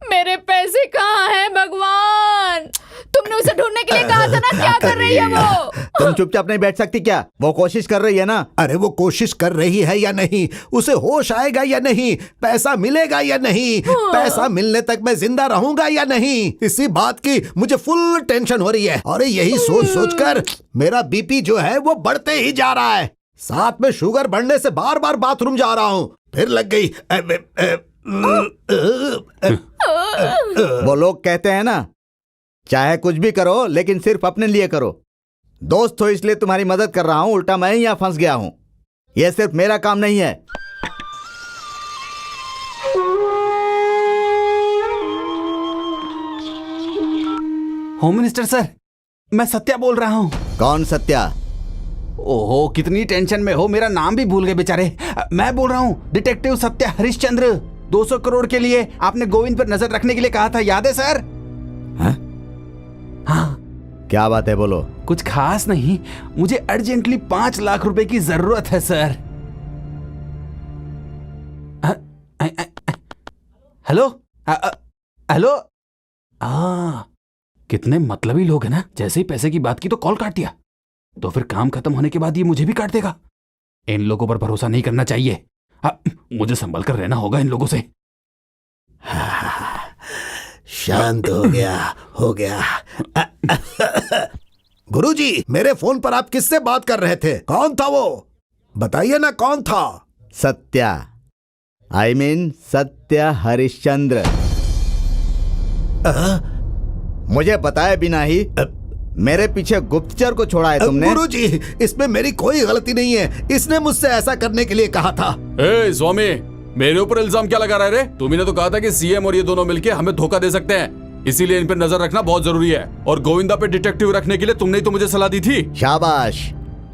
मेरे पैसे कहाँ हैं भगवान? तुमने उसे ढूंढने के लिए कहा था ना। क्या कर रही है वो? तुम चुपचाप नहीं बैठ सकती क्या? वो कोशिश कर रही है ना। अरे वो कोशिश कर रही है या नहीं, उसे होश आएगा या नहीं, पैसा मिलेगा या नहीं, पैसा मिलने तक मैं जिंदा रहूंगा या नहीं, इसी बात की मुझे फुल टेंशन हो रही है। और यही सोच सोचकर मेरा बीपी जो है वो बढ़ते ही जा रहा है। साथ में शुगर बढ़ने से बार बार बाथरूम जा रहा हूँ। फिर लग गई। वो लोग कहते हैं ना, चाहे कुछ भी करो लेकिन सिर्फ अपने लिए करो। दोस्त हो इसलिए तुम्हारी मदद कर रहा हूं, उल्टा मैं ही यहाँ फंस गया हूं। यह सिर्फ मेरा काम नहीं है। होम मिनिस्टर सर, मैं सत्या बोल रहा हूँ। कौन सत्या? ओहो, कितनी टेंशन में हो, मेरा नाम भी भूल गए बेचारे। मैं बोल रहा हूँ डिटेक्टिव सत्या हरिश्चंद्र। 200 करोड़ के लिए आपने गोविंद पर नजर रखने के लिए कहा था, याद है सर? हाँ। क्या बात है, बोलो। कुछ खास नहीं, मुझे अर्जेंटली 5 लाख रुपए की जरूरत है सर। Hello hello. कितने मतलबी लोग हैं ना, जैसे ही पैसे की बात की तो कॉल काट दिया, तो फिर काम खत्म होने के बाद ये मुझे भी काट देगा। इन लोगों पर भरोसा नहीं करना चाहिए। मुझे संभल कर रहना होगा इन लोगों से। शांत हो गया, हो गया। गुरुजी, मेरे फोन पर आप किससे बात कर रहे थे? कौन था वो? बताइए ना, कौन था? Satya, I mean Satya Harishchandra. मुझे बताए बिना ही मेरे पीछे गुप्तचर को छोड़ा है तुमने। गुरुजी, इसमें मेरी कोई गलती नहीं है। इसने मुझसे ऐसा करने के लिए कहा था। ए स्वामी, मेरे ऊपर इल्जाम क्या लगा रहा है रे? तुम्ही ने तो कहा था कि सीएम और ये दोनों मिलके हमें धोखा दे सकते हैं, इसीलिए इन पर नजर रखना बहुत जरूरी है। और गोविंदा पे डिटेक्टिव रखने के लिए तुमने ही तो मुझे सलाह दी थी। शाबाश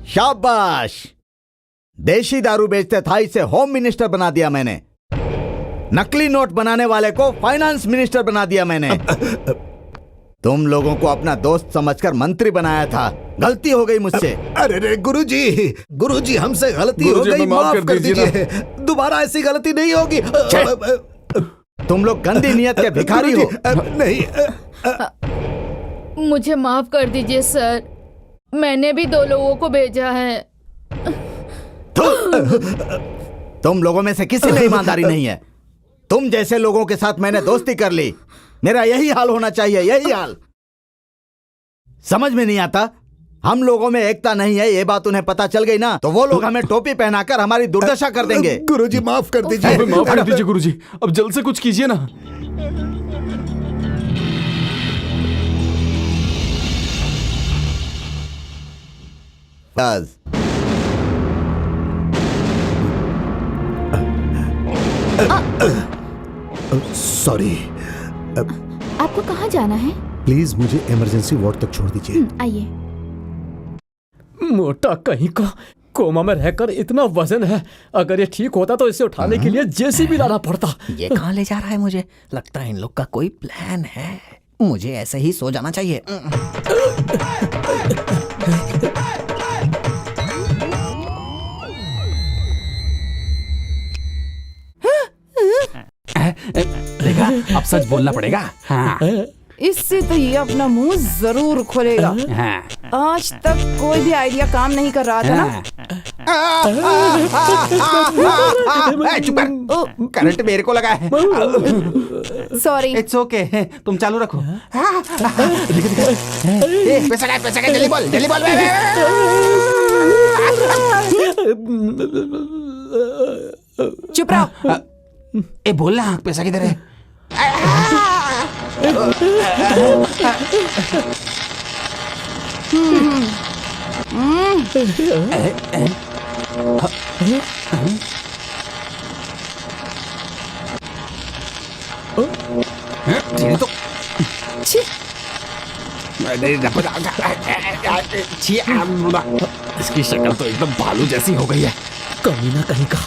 शाबाश, देशी दारू बेचते था इसे होम मिनिस्टर बना दिया मैंने, नकली नोट बनाने वाले को फाइनेंस मिनिस्टर बना दिया मैंने, तुम लोगों को अपना दोस्त समझकर मंत्री बनाया था। गलती हो गई मुझसे। अरे रे गुरुजी, हमसे गलती हो गुरुजी, गई, हमें माफ माफ कर कर दीजिए दीजिए। दोबारा ऐसी गलती नहीं होगी। तुम लोग गंदी नियत के भिखारी हो। नहीं, मुझे माफ कर दीजिए सर, मैंने भी 2 लोगों को भेजा है। तुम लोगों में से किसी में ईमानदारी नहीं है। तुम जैसे लोगों के साथ मैंने दोस्ती कर ली, मेरा यही हाल होना चाहिए, यही हाल। समझ में नहीं आता, हम लोगों में एकता नहीं है, ये बात उन्हें पता चल गई ना तो वो लोग हमें टोपी पहनाकर हमारी दुर्दशा कर देंगे। गुरुजी माफ कर दीजिए। हमें माफ कर दीजिए गुरुजी, अब जल्द से कुछ कीजिए ना। सॉरी, आपको कहाँ जाना है? प्लीज मुझे इमरजेंसी वार्ड तक छोड़ दीजिए। आइए। मोटा कहीं का, कोमा में रहकर इतना वजन है, अगर ये ठीक होता तो इसे उठाने के लिए जेसीबी लाना पड़ता। ये कहाँ ले जा रहा है? मुझे लगता है इन लोग का कोई प्लान है। मुझे ऐसे ही सो जाना चाहिए। देखा, अब सच बोलना पड़ेगा। हाँ। इससे तो ये अपना मुंह जरूर खोलेगा। हाँ। आज तक कोई भी आइडिया काम नहीं कर रहा था ना। चुप कर, करंट मेरे को लगा है। सॉरी। इट्स ओके, तुम चालू रखो। पैसा का जल्दी बोल, जल्दी बोल। चुप रहो। ए बोलना, पैसा किधर है? तो इसकी शक्ल तो एकदम भालू जैसी हो गई है। कमीना कहीं का।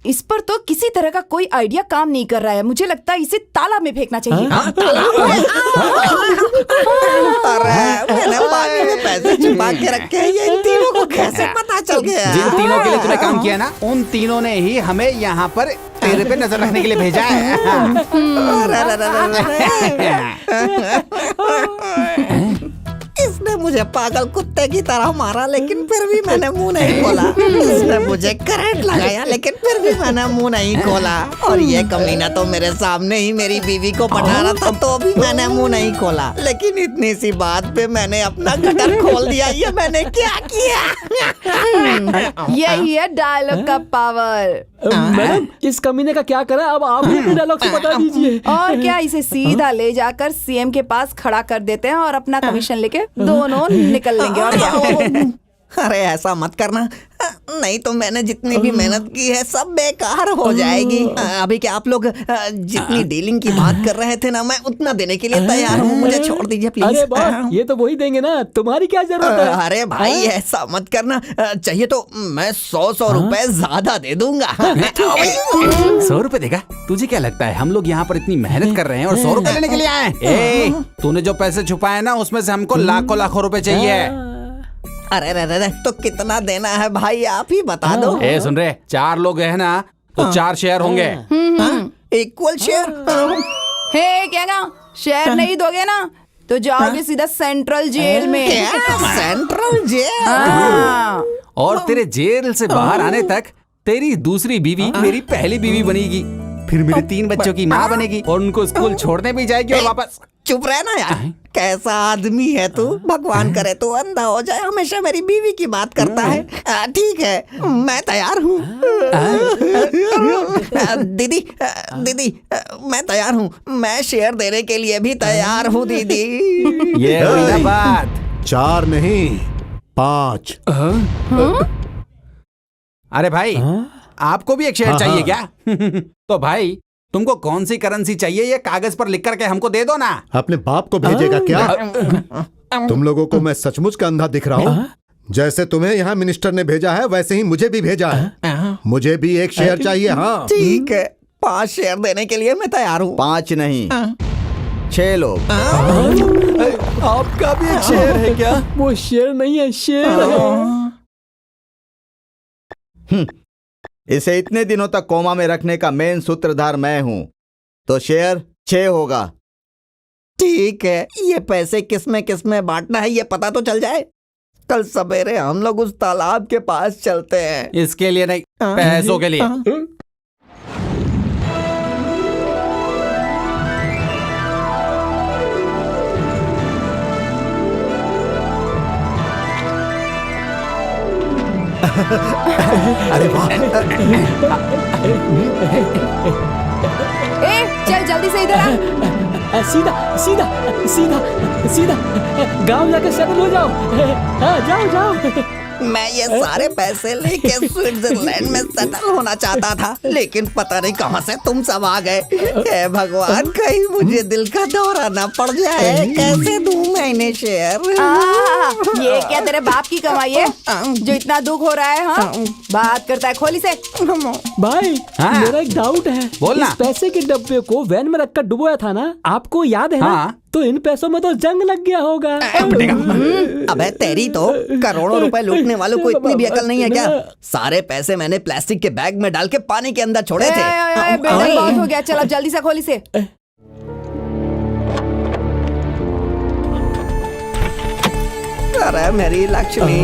इस पर तो किसी तरह का कोई आइडिया काम नहीं कर रहा है। मुझे लगता है इसे तालाब में फेंकना चाहिए। अरे मैंने पानी में पैसे छुपा के रखे हैं, ये इन तीनों को कैसे पता चल गया? जिन तीनों के लिए तूने काम किया ना, उन तीनों ने ही हमें यहाँ पर तेरे पे नजर रखने के लिए भेजा है। इसने मुझे पागल कुत्ते की तरह मारा, लेकिन फिर भी मैंने मुंह नहीं खोला। इसने मुझे करंट लगाया, लेकिन फिर भी मैंने मुंह नहीं खोला। और ये कमीना तो मेरे सामने ही मेरी बीवी को पटा रहा था, तो भी मैंने मुंह नहीं खोला। लेकिन इतनी सी बात पे मैंने अपना गटर खोल दिया। ये मैंने क्या किया? यही है डायलॉग का पावर। मैडम, इस कमीने का क्या करा? अब आप ही डायलॉग से बता दीजिए। और क्या, इसे सीधा ले जाकर सीएम के पास खड़ा कर देते हैं और अपना कमीशन लेके दोनों निकल लेंगे। और क्या? अरे ऐसा मत करना, नहीं तो मैंने जितनी भी मेहनत की है सब बेकार हो जाएगी। अभी क्या आप लोग जितनी डीलिंग की बात कर रहे थे ना, मैं उतना देने के लिए तैयार हूँ। मुझे छोड़ दीजिए प्लीज। अरे बॉस, ये तो वही देंगे ना, तुम्हारी क्या जरूरत है? अरे भाई ऐसा मत करना, चाहिए तो मैं 100 रुपए ज्यादा दे दूंगा। 100 रुपए देगा? तुझे क्या लगता है हम लोग यहाँ पर इतनी मेहनत कर रहे हैं और 100 रुपए लेने के लिए आए? ए, तूने जो पैसे छुपाए ना, उसमें से हमको लाखों रुपए चाहिए। अरे रे, तो कितना देना है भाई, आप ही बता दो। ए सुन रहे, 4 लोग हैं ना, तो 4 शेयर होंगे। Equal share? हे क्या ना, शेयर नहीं दोगे ना तो जाओगे सीधा सेंट्रल जेल में। Central jail? हाँ। और तेरे जेल से बाहर आने तक तेरी दूसरी बीवी मेरी पहली बीवी बनेगी। फिर मेरी 3 बच्चों की माँ बनेगी और उनको स्कूल छोड़ने भी जाएगी और वापस। चुप रहना यार, कैसा आदमी है तू। भगवान करे तू अंधा हो जाए, हमेशा मेरी बीवी की बात करता है। ठीक है, मैं तैयार हूँ। दीदी दीदी, मैं तैयार हूँ। मैं शेयर देने के लिए भी तैयार हूँ दीदी। ये हुई ना बात। 4 नहीं 5। अरे भाई, आपको भी एक शेयर चाहिए क्या? तो भाई तुमको कौन सी करेंसी चाहिए ये कागज पर लिख करके हमको दे दो ना। अपने बाप को भेजेगा क्या? तुम लोगों को मैं सचमुच का अंधा दिख रहा हूँ? जैसे तुम्हें यहाँ मिनिस्टर ने भेजा है वैसे ही मुझे भी भेजा है। मुझे भी एक शेयर चाहिए। हाँ ठीक है, 5 शेयर देने के लिए मैं तैयार हूँ। 5 नहीं 6 लोग। आपका भी एक शेयर है क्या? वो शेर नहीं है, शेर है। इसे इतने दिनों तक कोमा में रखने का मेन सूत्रधार मैं हूं, तो शेयर 6 होगा। ठीक है, ये पैसे किस में बांटना है ये पता तो चल जाए। कल सवेरे हम लोग उस तालाब के पास चलते हैं। इसके लिए नहीं, पैसों के लिए। अरे वाह। चल जल्दी से इधर आ। सीधा सीधा सीधा सीधा गांव जाकर सेटल हो जाओ। हाँ, जाओ जाओ। मैं ये सारे पैसे लेके स्विट्जरलैंड में सेटल होना चाहता था, लेकिन पता नहीं कहां से तुम सब आ गए। हे भगवान, कहीं मुझे दिल का दौरा ना पड़ जाए। कैसे दूं मैं इन्हें शेयर? ये क्या तेरे बाप की कमाई है जो इतना दुख हो रहा है? हाँ, बात करता है, खोली से। भाई हाँ। मेरा एक डाउट है। बोलना। इस पैसे के डब्बे को वैन में रखकर डुबोया था ना, आपको याद है ना? हाँ। तो इन पैसों में तो जंग लग गया होगा। अबे तेरी तो करोड़ों रुपए लूटने वालों को इतनी भी अकल नहीं है क्या? सारे पैसे मैंने प्लास्टिक के बैग में डाल के पानी के अंदर छोड़े थे। बेटा बहुत हो गया, चल अब जल्दी से खोली से। अरे मेरी लक्ष्मी।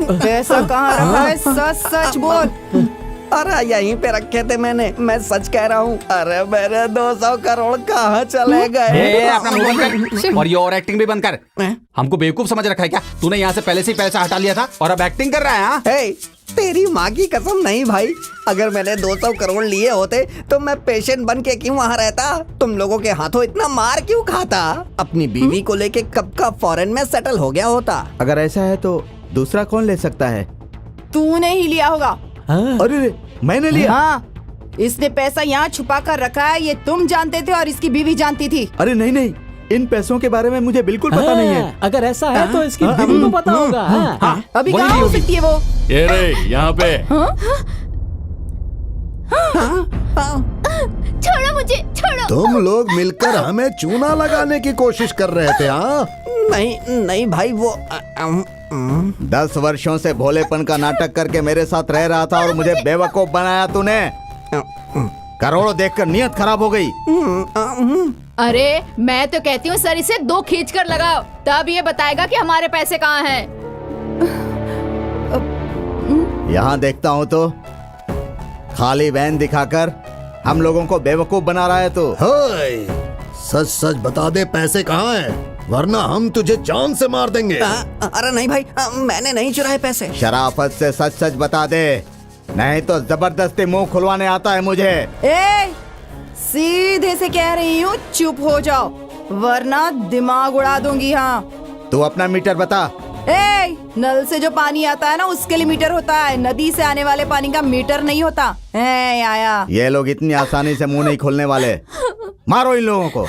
पैसा कहाँ रखा है? सच सच बोल। अरे यहीं पे रखे थे मैंने, मैं सच कह रहा हूँ। अरे मेरे 200 करोड़ कहाँ चले गए? अपना मुंह बंद कर और ये और एक्टिंग भी बंद कर। हमको बेवकूफ समझ रखा है क्या? तूने यहाँ से पहले से ही पैसा हटा लिया था और अब एक्टिंग कर रहा है? हाँ? हे, तेरी माँ की कसम नहीं भाई, अगर मैंने 200 करोड़ लिए होते तो मैं पेशेंट बन के क्यों वहाँ रहता? तुम लोगों के हाथों इतना मार क्यों खाता? अपनी बीवी को लेके कब का फॉरेन में सेटल हो गया होता। अगर ऐसा है तो दूसरा कौन ले सकता है? तूने ही लिया होगा। अरे मैंने लिया? हाँ, इसने पैसा यहाँ छुपा कर रखा है, ये तुम जानते थे और इसकी बीवी जानती थी। अरे नहीं नहीं, इन पैसों के बारे में मुझे बिल्कुल पता नहीं है। अगर ऐसा है तो इसकी बीवी को पता होगा। अभी कहाँ हो सकती है वो? ये रे यहाँ पे। छोड़ो मुझे, छोड़ो। तुम लोग मिलकर हमें चूना लगाने की कोशिश कर रहे थे। हाँ नहीं नहीं भाई, वो 10 वर्षों से भोलेपन का नाटक करके मेरे साथ रह रहा था और मुझे बेवकूफ बनाया तूने। करोड़ों देखकर नियत खराब हो गई। अरे मैं तो कहती हूँ सर इसे 2 खींच कर लगाओ, तब ये बताएगा कि हमारे पैसे कहाँ हैं। यहाँ देखता हूँ तो खाली वैन दिखाकर हम लोगों को बेवकूफ बना रहा है तू। हाय, सच सच बता दे पैसे कहाँ हैं, वरना हम तुझे जान से मार देंगे। अरे नहीं भाई, मैंने नहीं चुराए पैसे। शराफत से सच सच बता दे, नहीं तो जबरदस्ती मुंह खुलवाने आता है मुझे। सीधे से कह रही हूँ, चुप हो जाओ वरना दिमाग उड़ा दूंगी। हाँ, तू अपना मीटर बता। नल से जो पानी आता है ना उसके लिए मीटर होता है, नदी से आने वाले पानी का मीटर नहीं होता। आया ये लोग इतनी आसानी से मुंह नहीं खोलने वाले। मारो इन लोगों को।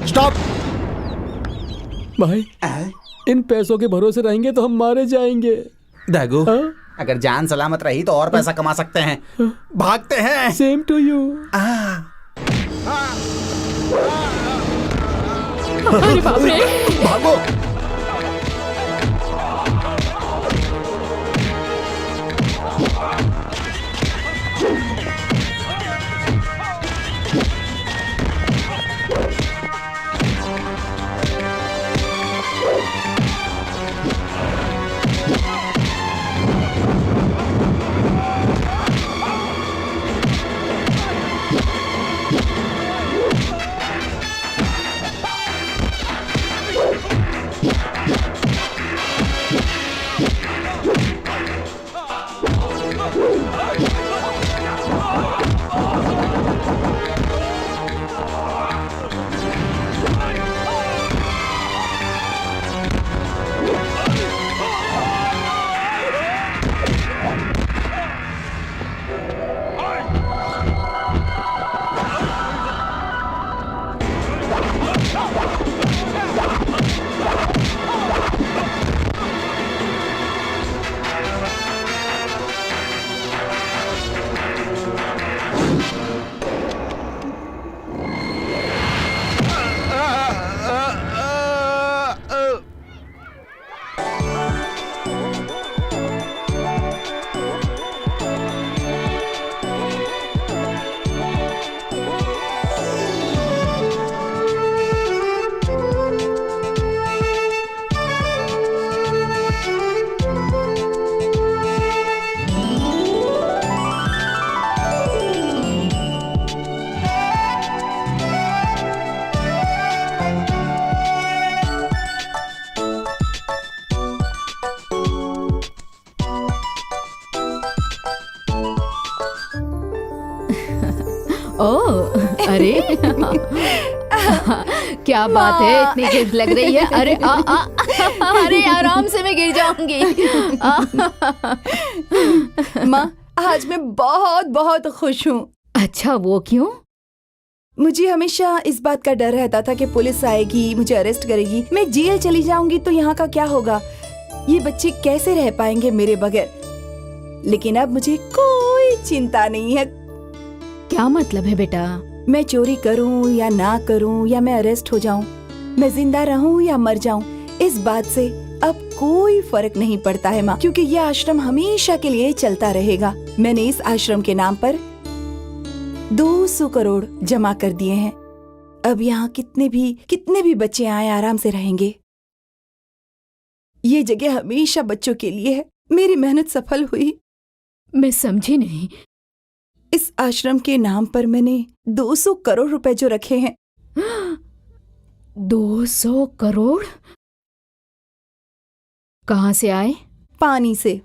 स्टॉप। भाई इन पैसों के भरोसे रहेंगे तो हम मारे जाएंगे। दागू, हाँ? अगर जान सलामत रही तो और पैसा कमा सकते हैं। भागते हैं। Same to you. अरे बाप रे। भागो। ओह, अरे क्या बात है, इतनी गिफ्ट लग रही है। अरे अरे आराम से मैं गिर जाऊंगी। माँ, आज मैं बहुत बहुत खुश हूँ। अच्छा, वो क्यों? मुझे हमेशा इस बात का डर रहता था कि पुलिस आएगी, मुझे अरेस्ट करेगी, मैं जेल चली जाऊंगी तो यहाँ का क्या होगा, ये बच्चे कैसे रह पाएंगे मेरे बगैर। लेकिन अब मुझे कोई चिंता नहीं है। क्या मतलब है बेटा? मैं चोरी करूं या ना करूं, या मैं अरेस्ट हो जाऊं, मैं जिंदा रहूं या मर जाऊं, इस बात से अब कोई फर्क नहीं पड़ता है माँ, क्योंकि यह आश्रम हमेशा के लिए चलता रहेगा। मैंने इस आश्रम के नाम पर 200 करोड़ जमा कर दिए हैं। अब यहाँ कितने भी बच्चे आए आराम से रहेंगे। ये जगह हमेशा बच्चों के लिए है। मेरी मेहनत सफल हुई। मैं समझी नहीं। इस आश्रम के नाम पर मैंने 200 करोड़ रुपए जो रखे हैं। 200 करोड़ कहाँ से आए? पानी से।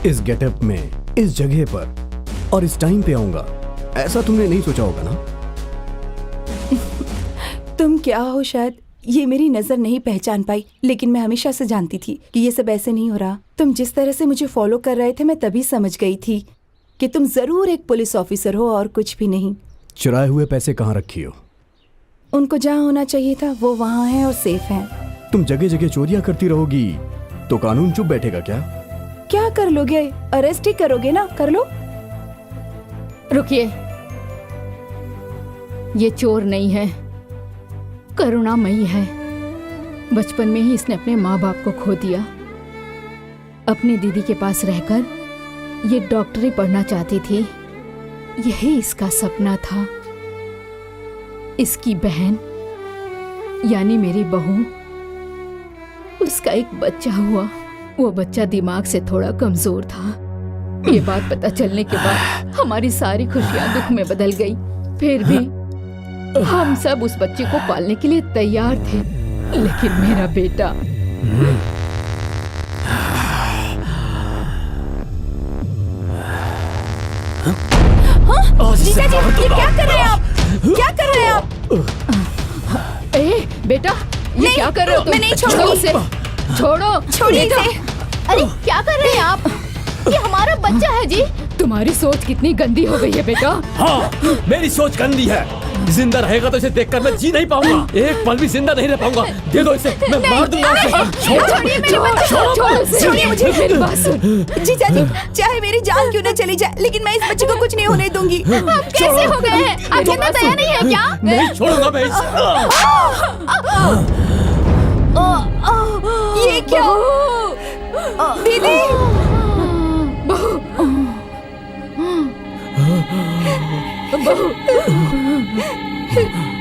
इस गेटअप में, इस जगह पर और इस टाइम पे आऊंगा, ऐसा तुमने नहीं सोचा होगा ना? तुम क्या हो, शायद ये मेरी नजर नहीं पहचान पाई, लेकिन मैं हमेशा से जानती थी कि ये सब ऐसे नहीं हो रहा। तुम जिस तरह से मुझे फॉलो कर रहे थे, मैं तभी समझ गई थी कि तुम जरूर एक पुलिस ऑफिसर हो और कुछ भी नहीं। चुराए हुए पैसे कहाँ रखी हो? उनको जहाँ होना चाहिए था वो वहाँ है और सेफ है। तुम जगह जगह चोरियां करती रहोगी तो कानून चुप बैठेगा क्या? क्या कर लोगे? अरेस्ट ही करोगे ना, कर लो। रुकिए, ये चोर नहीं है, करुणामयी है। बचपन में ही इसने अपने माँ बाप को खो दिया। अपनी दीदी के पास रहकर ये डॉक्टरी पढ़ना चाहती थी, यही इसका सपना था। इसकी बहन यानी मेरी बहू, उसका एक बच्चा हुआ। वो बच्चा दिमाग से थोड़ा कमजोर था। ये बात पता चलने के बाद हमारी सारी खुशियां दुख में बदल गई। फिर भी हम सब उस बच्चे को पालने के लिए तैयार थे, लेकिन मेरा बेटा जीजा जी, ये क्या कर रहे हैं आप? क्या कर रहे हैं आप? ए बेटा, ये क्या कर रहे हो तुम? मैं नहीं छोड़ूंगी उसे। छोड़ो, छोड़िए बेटा। इसे। अरे क्या कर रहे हैं आप? ये हमारा बच्चा है जी। तुम्हारी सोच कितनी गंदी हो गई है बेटा। हाँ, मेरी सोच गंदी है। जिंदा रहेगा तो इसे देखकर मैं जी नहीं पाऊंगा। एक पल भी जिंदा नहीं रह पाऊंगा। दे दो इसे, मैं मार दूंगा उसे। छोड़िए मेरी बात, छोड़िए मुझे। मेरी बात सुन। जीजा जी, चाहे मेरी जान क्यों न चली जाए, लेकिन मैं इस बच्चे को कुछ नहीं होने दूंगी। आप कैसे हो गए हैं? आप जिंदा दया नहीं है क्या? नहीं छोड़ूंगा मैं इसे। ये क्या? दीदी,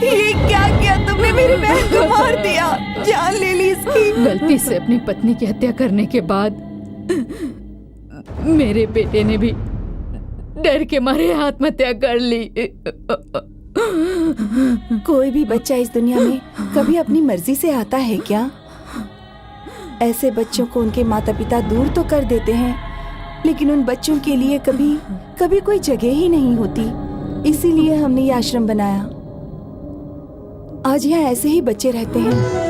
ये क्या किया तुमने? मेरी बहन को मार दिया, जान ले ली इसकी। गलती से अपनी पत्नी की हत्या करने के बाद मेरे बेटे ने भी डर के मारे आत्महत्या कर ली। कोई भी बच्चा इस दुनिया में कभी अपनी मर्जी से आता है क्या? ऐसे बच्चों को उनके माता पिता दूर तो कर देते हैं, लेकिन उन बच्चों के लिए कभी कोई जगह ही नहीं होती। इसीलिए हमने ये आश्रम बनाया। आज यहाँ ऐसे ही बच्चे रहते हैं।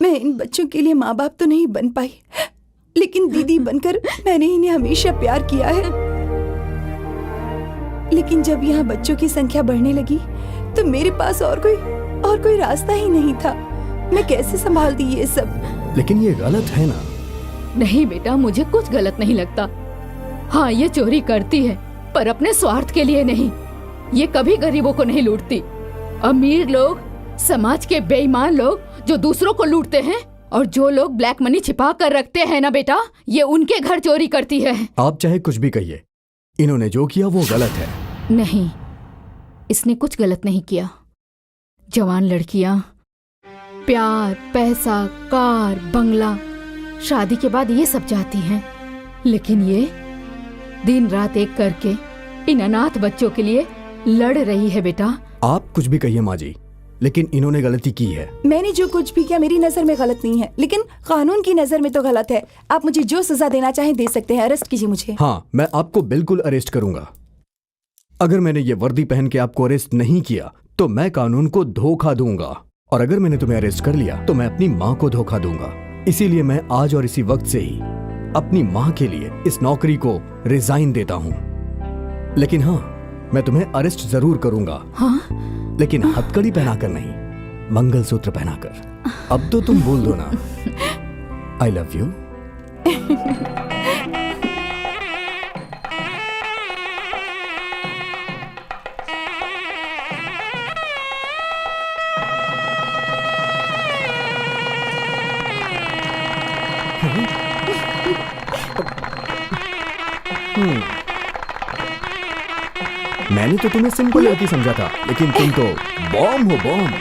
मैं इन बच्चों के लिए माँ बाप तो नहीं बन पाई, लेकिन दीदी बनकर मैंने इन्हें हमेशा प्यार किया है। लेकिन जब यहाँ बच्चों की संख्या बढ़ने लगी तो मेरे पास और कोई रास्ता ही नहीं था। मैं कैसे संभालती ये सब? लेकिन ये गलत है ना? नहीं बेटा, मुझे कुछ गलत नहीं लगता। हाँ, ये चोरी करती है, पर अपने स्वार्थ के लिए नहीं। ये कभी गरीबों को नहीं लूटती। अमीर लोग, समाज के बेईमान लोग जो दूसरों को लूटते हैं, और जो लोग ब्लैक मनी छिपा कर रखते हैं ना बेटा, ये उनके घर चोरी करती है। आप चाहे कुछ भी कहिए, इन्होंने जो किया वो गलत है। नहीं, इसने कुछ गलत नहीं किया। जवान लड़कियां प्यार, पैसा, कार, बंगला, शादी के बाद ये सब चाहती हैं, लेकिन ये दिन रात एक करके इन अनाथ बच्चों के लिए लड़ रही है बेटा। आप कुछ भी कहिए माँ जी, लेकिन इन्होंने गलती की है। मैंने जो कुछ भी किया मेरी नजर में गलत नहीं है, लेकिन कानून की नजर में तो गलत है। आप मुझे जो सजा देना चाहें दे सकते हैं। अरेस्ट कीजिए मुझे। हाँ, मैं आपको बिल्कुल अरेस्ट करूंगा। अगर मैंने ये वर्दी पहन के आपको अरेस्ट नहीं किया तो मैं कानून को धोखा दूंगा, और अगर मैंने तुम्हें अरेस्ट कर लिया तो मैं अपनी माँ को धोखा दूंगा। इसीलिए मैं आज और इसी वक्त से ही अपनी माँ के लिए इस नौकरी को रिजाइन देता हूँ। लेकिन हाँ, मैं तुम्हें अरेस्ट जरूर करूंगा। हाँ? लेकिन हथकड़ी पहनाकर नहीं, मंगलसूत्र पहनाकर। अब तो तुम बोल दो ना। I love you. मैंने तो तुम्हें सिंपल लड़की समझा था, लेकिन तुम तो बॉम्ब हो, बॉम्ब।